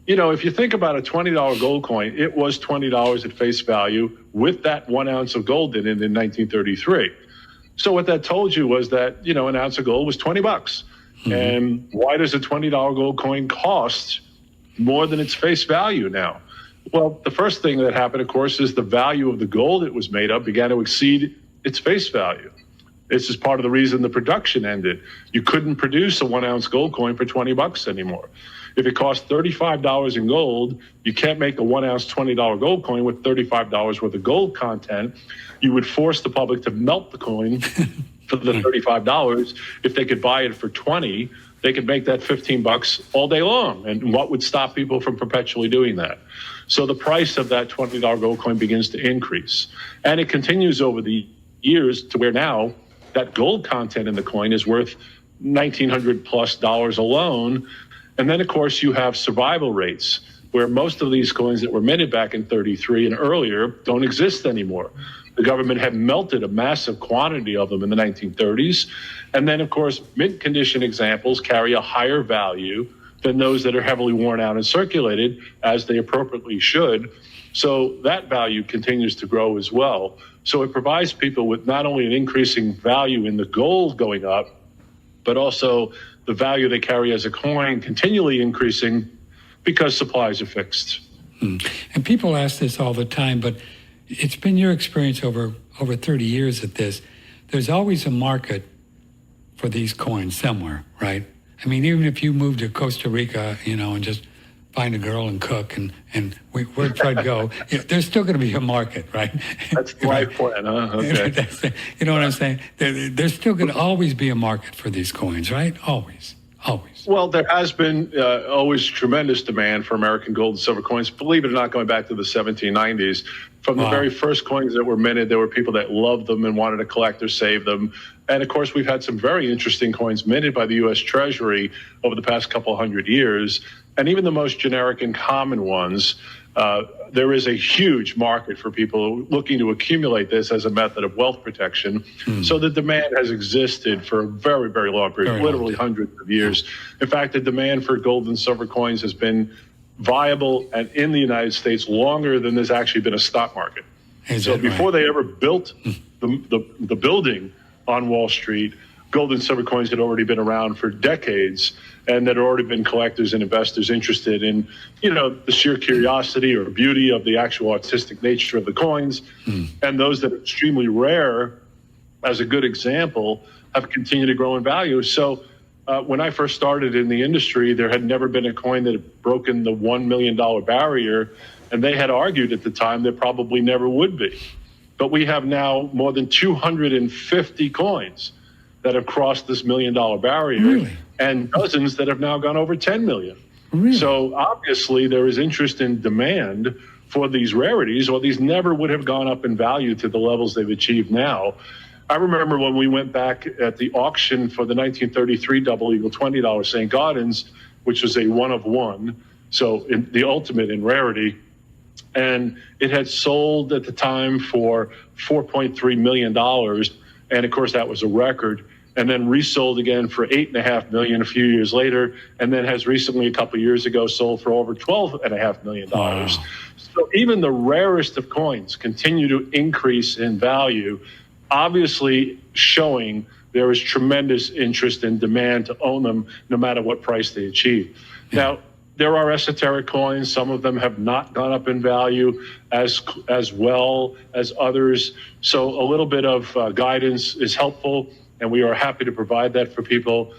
if you think about a $20 gold coin, it was $20 at face value with that 1 ounce of gold in it in 1933. So what that told you was that, an ounce of gold was $20. Mm-hmm. And why does a $20 gold coin cost more than its face value now? Well, the first thing that happened, of course, is the value of the gold it was made of began to exceed its face value. This is part of the reason the production ended. You couldn't produce a 1 ounce gold coin for $20 anymore. If it costs $35 in gold, you can't make a 1 ounce $20 gold coin with $35 worth of gold content. You would force the public to melt the coin for the $35. If they could buy it for $20, they could make that $15 all day long. And what would stop people from perpetually doing that? So the price of that $20 gold coin begins to increase. And it continues over the years to where now that gold content in the coin is worth $1,900+ alone. And then, of course, you have survival rates where most of these coins that were minted back in 33 and earlier don't exist anymore. The government had melted a massive quantity of them in the 1930s. And then, of course, mint condition examples carry a higher value than those that are heavily worn out and circulated, as they appropriately should. So that value continues to grow as well. So it provides people with not only an increasing value in the gold going up, but also the value they carry as a coin continually increasing because supplies are fixed. And people ask this all the time, but it's been your experience over 30 years at this. There's always a market for these coins somewhere, right? I mean, even if you move to Costa Rica, and just find a girl and cook, and where Fred go, there's still going to be a market, right? That's the life plan, huh? Okay. You know what I'm saying? There's still going to always be a market for these coins, right? Always. Well, there has been always tremendous demand for American gold and silver coins. Believe it or not, going back to the 1790s, from the very first coins that were minted, there were people that loved them and wanted to collect or save them. And of course, we've had some very interesting coins minted by the U.S. Treasury over the past couple hundred years. And even the most generic and common ones, there is a huge market for people looking to accumulate this as a method of wealth protection. So the demand has existed for a very, very long period, literally hundreds of years. In fact, the demand for gold and silver coins has been viable and in the United States longer than there's actually been a stock market. So before they ever built the building on Wall Street, gold and silver coins had already been around for decades, and there had already been collectors and investors interested in, the sheer curiosity or beauty of the actual artistic nature of the coins. And those that are extremely rare, as a good example, have continued to grow in value. So when I first started in the industry, there had never been a coin that had broken the $1 million barrier, and they had argued at the time there probably never would be. But we have now more than 250 coins that have crossed this $1 million barrier, and dozens that have now gone over 10 million. So obviously there is interest and demand for these rarities, or these never would have gone up in value to the levels they've achieved now. I remember when we went back at the auction for the 1933 double eagle $20 St. Gaudens, which was a one of one, so the ultimate in rarity, and it had sold at the time for $4.3 million. And of course, that was a record. And then resold again for $8.5 million a few years later, and then has recently, a couple of years ago, sold for over $12.5 million. Wow. So even the rarest of coins continue to increase in value, obviously showing there is tremendous interest and demand to own them, no matter what price they achieve. Now, there are esoteric coins. Some of them have not gone up in value as well as others. So a little bit of guidance is helpful, and we are happy to provide that for people,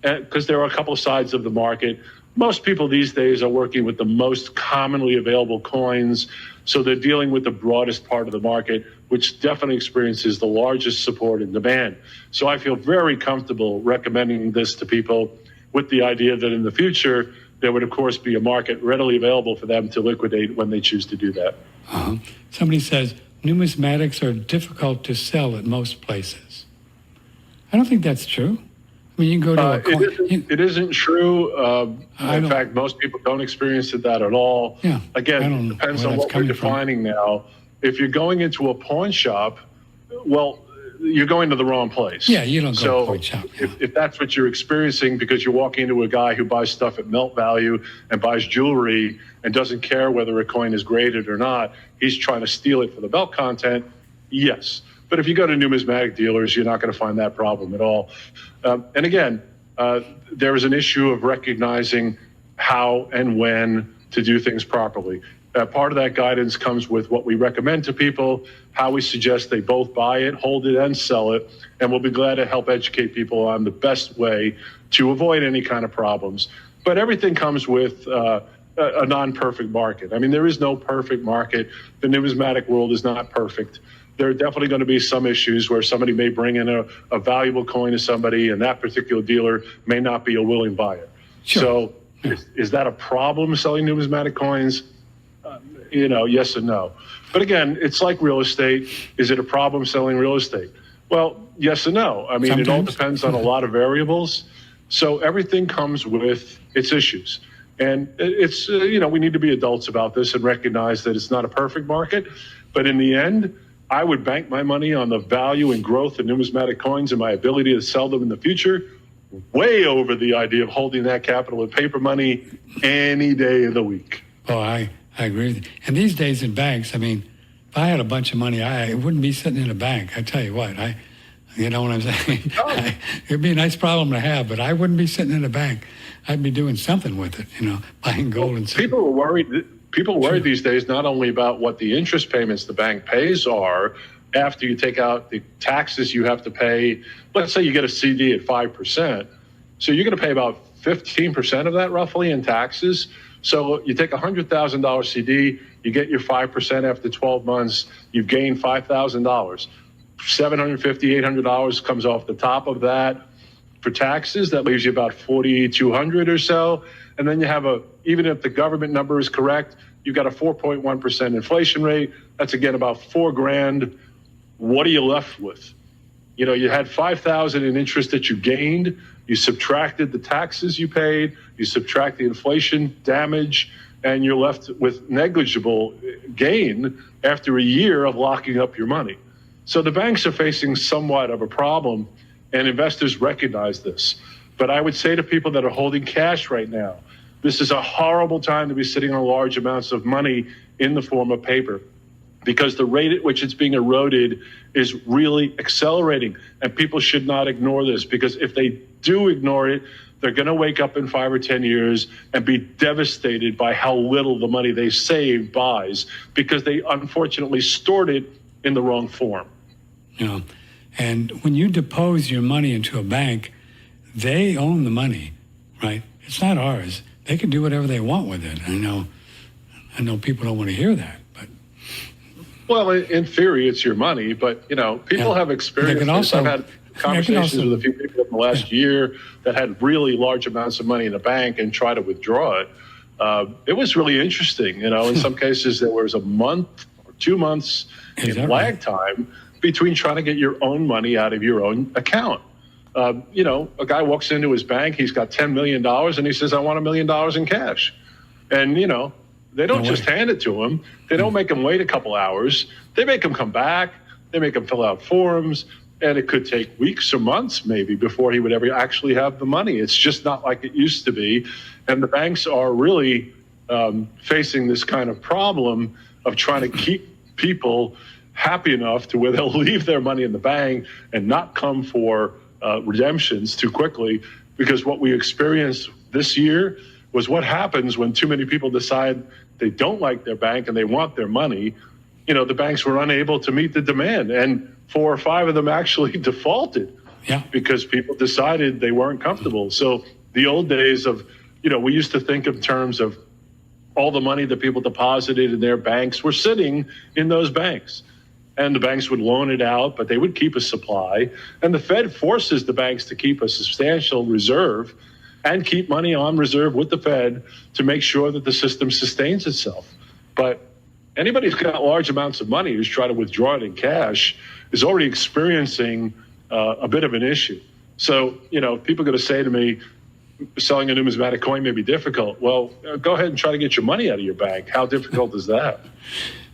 because there are a couple of sides of the market. Most people these days are working with the most commonly available coins, so they're dealing with the broadest part of the market, which definitely experiences the largest support and demand. So I feel very comfortable recommending this to people, with the idea that in the future, there would, of course, be a market readily available for them to liquidate when they choose to do that. Somebody says numismatics are difficult to sell at most places. I don't think that's true. I mean, you can go to a coin. It isn't true. In fact, most people don't experience that at all. Yeah, again, it depends on what we're defining now. If you're going into a pawn shop, well, you're going to the wrong place. Yeah, you don't go to a pawn shop. If that's what you're experiencing, because you're walking into a guy who buys stuff at melt value and buys jewelry and doesn't care whether a coin is graded or not, he's trying to steal it for the belt content, yes. But if you go to numismatic dealers, you're not going to find that problem at all. And again, there is an issue of recognizing how and when to do things properly. Part of that guidance comes with what we recommend to people, how we suggest they both buy it, hold it, and sell it. And we'll be glad to help educate people on the best way to avoid any kind of problems. But everything comes with a non-perfect market. I mean, there is no perfect market. The numismatic world is not perfect. There are definitely going to be some issues where somebody may bring in a valuable coin to somebody, and that particular dealer may not be a willing buyer. Sure. So is that a problem, selling numismatic coins? Yes and no. But again, it's like real estate. Is it a problem selling real estate? Well, yes and no. I mean, sometimes. It all depends on a lot of variables. So everything comes with its issues. And it's, we need to be adults about this and recognize that it's not a perfect market. But in the end, I would bank my money on the value and growth of numismatic coins and my ability to sell them in the future, way over the idea of holding that capital in paper money any day of the week. Oh, I agree with you. And these days in banks, I mean, if I had a bunch of money, I wouldn't be sitting in a bank. I tell you what, you know what I'm saying? Oh. It'd be a nice problem to have, but I wouldn't be sitting in a bank. I'd be doing something with it, buying gold and silver. People are worried. People worry these days not only about what the interest payments the bank pays are after you take out the taxes you have to pay. Let's say you get a CD at 5%. So you're going to pay about 15% of that roughly in taxes. So you take a $100,000 CD, you get your 5% after 12 months, you've gained $5,000. $750, $800 comes off the top of that. For taxes, that leaves you about $4,200 or so. And then you have even if the government number is correct, you've got a 4.1% inflation rate. That's again about $4,000. What are you left with? You had $5,000 in interest that you gained. You subtracted the taxes you paid. You subtract the inflation damage, and you're left with negligible gain after a year of locking up your money. So the banks are facing somewhat of a problem, and investors recognize this. But I would say to people that are holding cash right now, this is a horrible time to be sitting on large amounts of money in the form of paper, because the rate at which it's being eroded is really accelerating. And people should not ignore this, because if they do ignore it, they're going to wake up in 5 or 10 years and be devastated by how little the money they saved buys, because they unfortunately stored it in the wrong form. And when you depose your money into a bank, they own the money, right? It's not ours. They can do whatever they want with it. I know people don't want to hear that, but well, in theory, it's your money, but people have experiences. I've had conversations with a few people in the last year that had really large amounts of money in the bank and try to withdraw it. It was really interesting. In some cases, there was a month or 2 months in lag time between trying to get your own money out of your own account. A guy walks into his bank, he's got $10 million, and he says, I want $1 million in cash. And, they don't just hand it to him. They don't make him wait a couple hours. They make him come back. They make him fill out forms. And it could take weeks or months maybe before he would ever actually have the money. It's just not like it used to be. And the banks are really facing this kind of problem of trying to keep people happy enough to where they'll leave their money in the bank and not come for redemptions too quickly. Because what we experienced this year was what happens when too many people decide they don't like their bank and they want their money. The banks were unable to meet the demand, and 4 or 5 of them actually defaulted because people decided they weren't comfortable. So the old days of, we used to think in terms of all the money that people deposited in their banks were sitting in those banks. And the banks would loan it out, but they would keep a supply. And the Fed forces the banks to keep a substantial reserve and keep money on reserve with the Fed to make sure that the system sustains itself. But anybody who's got large amounts of money who's trying to withdraw it in cash is already experiencing a bit of an issue. So, people are going to say to me, selling a numismatic coin may be difficult. Well, go ahead and try to get your money out of your bank. How difficult is that?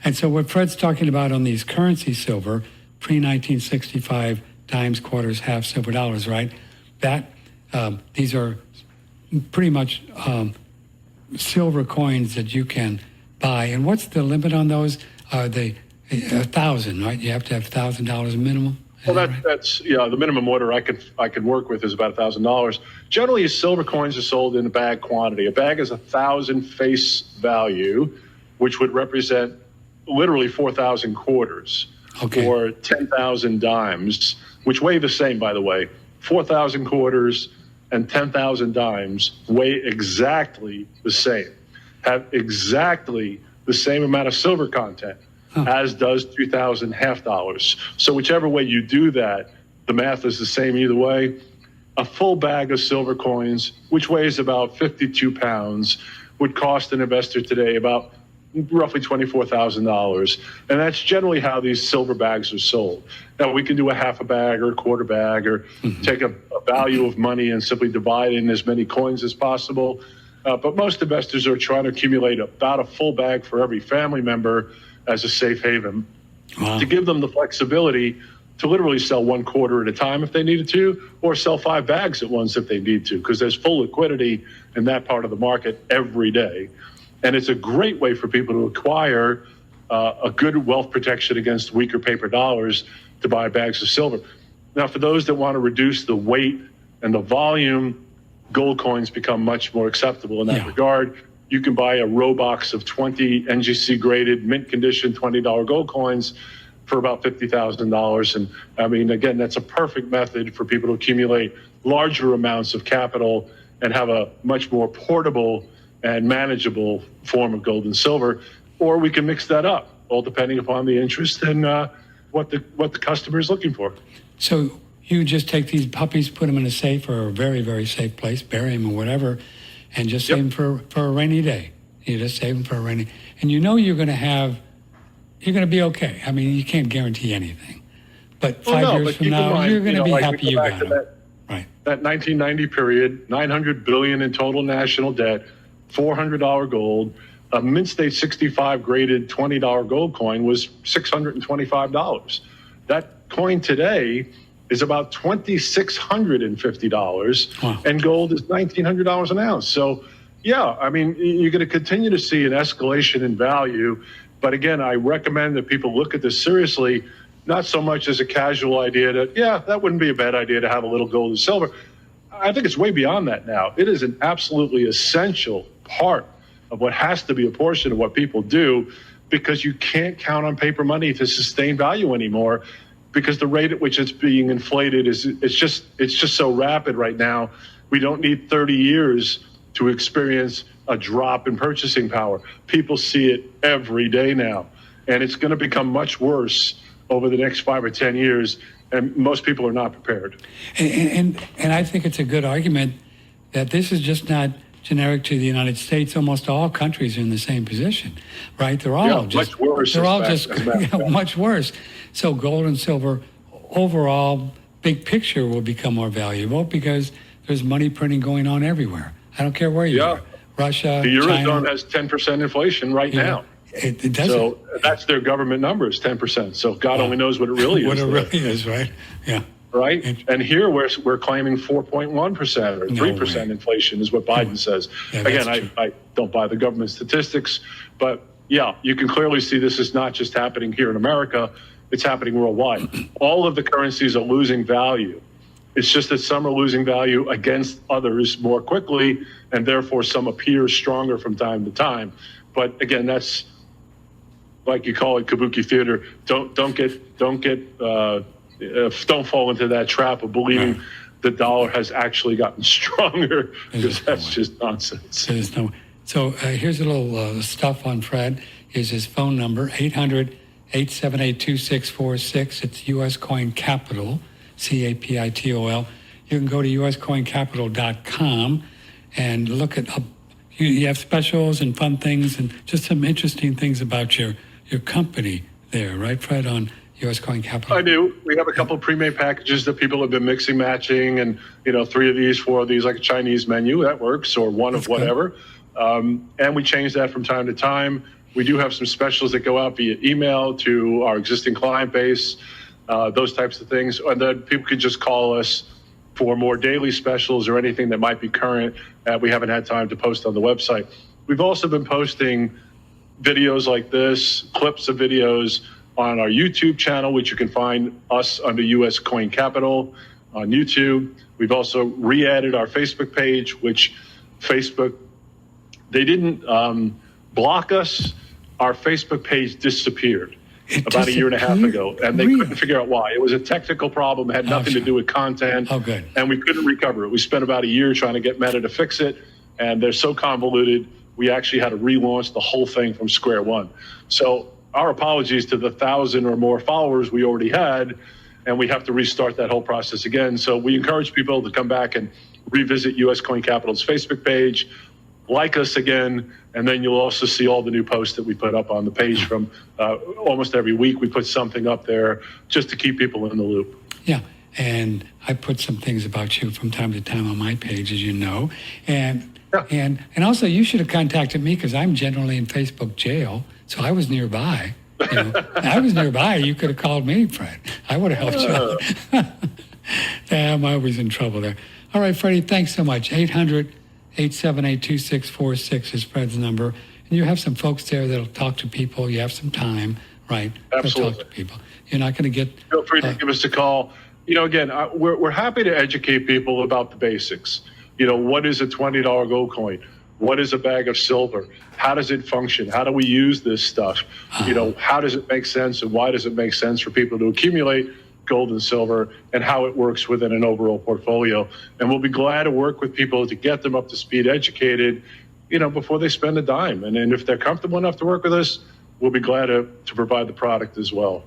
And so what Fred's talking about on these currency silver, pre-1965 dimes, quarters, half silver dollars, right? These are pretty much silver coins that you can buy. And what's the limit on those? Are they 1,000, right? You have to have $1,000 minimum? Well, that's the minimum order I could work with is about $1,000. Generally, silver coins are sold in a bag quantity. A bag is 1,000 face value, which would represent literally 4,000 quarters, or 10,000 dimes, which weigh the same, by the way. 4,000 quarters and 10,000 dimes weigh exactly the same, have exactly the same amount of silver content, as does 2,000 half dollars. So whichever way you do that, the math is the same either way. A full bag of silver coins, which weighs about 52 pounds, would cost an investor today about roughly $24,000. And that's generally how these silver bags are sold. Now, we can do a half a bag or a quarter bag, or take a value of money and simply divide in as many coins as possible. But most investors are trying to accumulate about a full bag for every family member as a safe haven, to give them the flexibility to literally sell 1 quarter at a time if they needed to, or sell 5 bags at once if they need to, because there's full liquidity in that part of the market every day. And it's a great way for people to acquire a good wealth protection against weaker paper dollars to buy bags of silver. Now, for those that want to reduce the weight and the volume, gold coins become much more acceptable in that regard. You can buy a row box of 20 NGC graded, mint condition $20 gold coins for about $50,000. And I mean, again, that's a perfect method for people to accumulate larger amounts of capital and have a much more portable and manageable form of gold and silver, or we can mix that up, all depending upon the interest and what the customer is looking for. So you just take these puppies, put them in a safe or a very, very safe place, bury them or whatever, and just save them for a rainy day. You just save them for a rainy, and you're going to be okay. I mean, you can't guarantee anything, but 5 years from now, you're going to be happy you got them. Right. That 1990 period, $900 billion in total national debt, $400 gold, a Mint State 65 graded $20 gold coin was $625. That coin today is about $2,650, wow. and gold is $1,900 an ounce. So, yeah, I mean, you're going to continue to see an escalation in value. But again, I recommend that people look at this seriously, not so much as a casual idea that, yeah, that wouldn't be a bad idea to have a little gold and silver. I think it's way beyond that now. It is an absolutely essential part of what has to be a portion of what people do, because you can't count on paper money to sustain value anymore, because the rate at which it's being inflated it's just so rapid right now. We don't need 30 years to experience a drop in purchasing power. People see it every day now, and it's going to become much worse over the next 5 or 10 years, and most people are not prepared. And I think it's a good argument that this is just not generic to the United States. Almost all countries are in the same position, right? They're all much worse. They're all just much worse. So gold and silver, overall, big picture, will become more valuable because there's money printing going on everywhere. I don't care where you are. Russia, the Eurozone China, has 10% inflation right now. It doesn't. So that's their government number is 10%. So God only knows what it really is. What it really is, right? Yeah. Right? And here we're claiming 4.1% or 3% inflation is what Biden says. Yeah, Again, I don't buy the government statistics, but yeah, you can clearly see this is not just happening here in America, it's happening worldwide. All of the currencies are losing value. It's just that some are losing value against others more quickly, and therefore some appear stronger from time to time. But again, that's like you call it kabuki theater. Don't fall into that trap of believing the dollar has actually gotten stronger, because that's just nonsense. There's no. So here's a little stuff on Fred. Here's his phone number, 800-878-2646. It's US Coin Capital, CAPITOL. You can go to uscoincapital.com and look at, you have specials and fun things and just some interesting things about your company there, right, Fred, on US Coin Capital? I do. We have a couple of pre-made packages that people have been mixing, matching, and 3 of these, 4 of these, like a Chinese menu, that works, or one of whatever. And we change that from time to time. We do have some specials that go out via email to our existing client base, those types of things. And then people can just call us for more daily specials or anything that might be current that we haven't had time to post on the website. We've also been posting videos like this, clips of videos on our YouTube channel, which you can find us under US Coin Capital on YouTube. We've also re-added our Facebook page, which Facebook, they didn't block us. Our Facebook page disappeared about a year and a half ago, and they couldn't figure out why. It was a technical problem. It had nothing to do with content. Oh, good. And we couldn't recover it. We spent about a year trying to get Meta to fix it, and they're so convoluted, we actually had to relaunch the whole thing from square one. So our apologies to the 1,000 or more followers we already had, and we have to restart that whole process again. So we encourage people to come back and revisit US Coin Capital's Facebook page, like us again, and then you'll also see all the new posts that we put up on the page from almost every week. We put something up there just to keep people in the loop. Yeah, and I put some things about you from time to time on my page, as you know. And also you should have contacted me, because I'm generally in Facebook jail, so I was nearby. I was nearby. You could have called me, Fred. I would have helped you. Yeah, I'm always in trouble there. All right, Freddie, thanks so much. 800-878-2646 is Fred's number. And you have some folks there that'll talk to people. You have some time, right? Absolutely. They'll talk to people. You're not going to get... Feel free to give us a call. Again, we're happy to educate people about the basics. What is a $20 gold coin? What is a bag of silver? How does it function? How do we use this stuff? How does it make sense, and why does it make sense for people to accumulate gold and silver, and how it works within an overall portfolio? And we'll be glad to work with people to get them up to speed, educated, before they spend a dime. And if they're comfortable enough to work with us, we'll be glad to provide the product as well.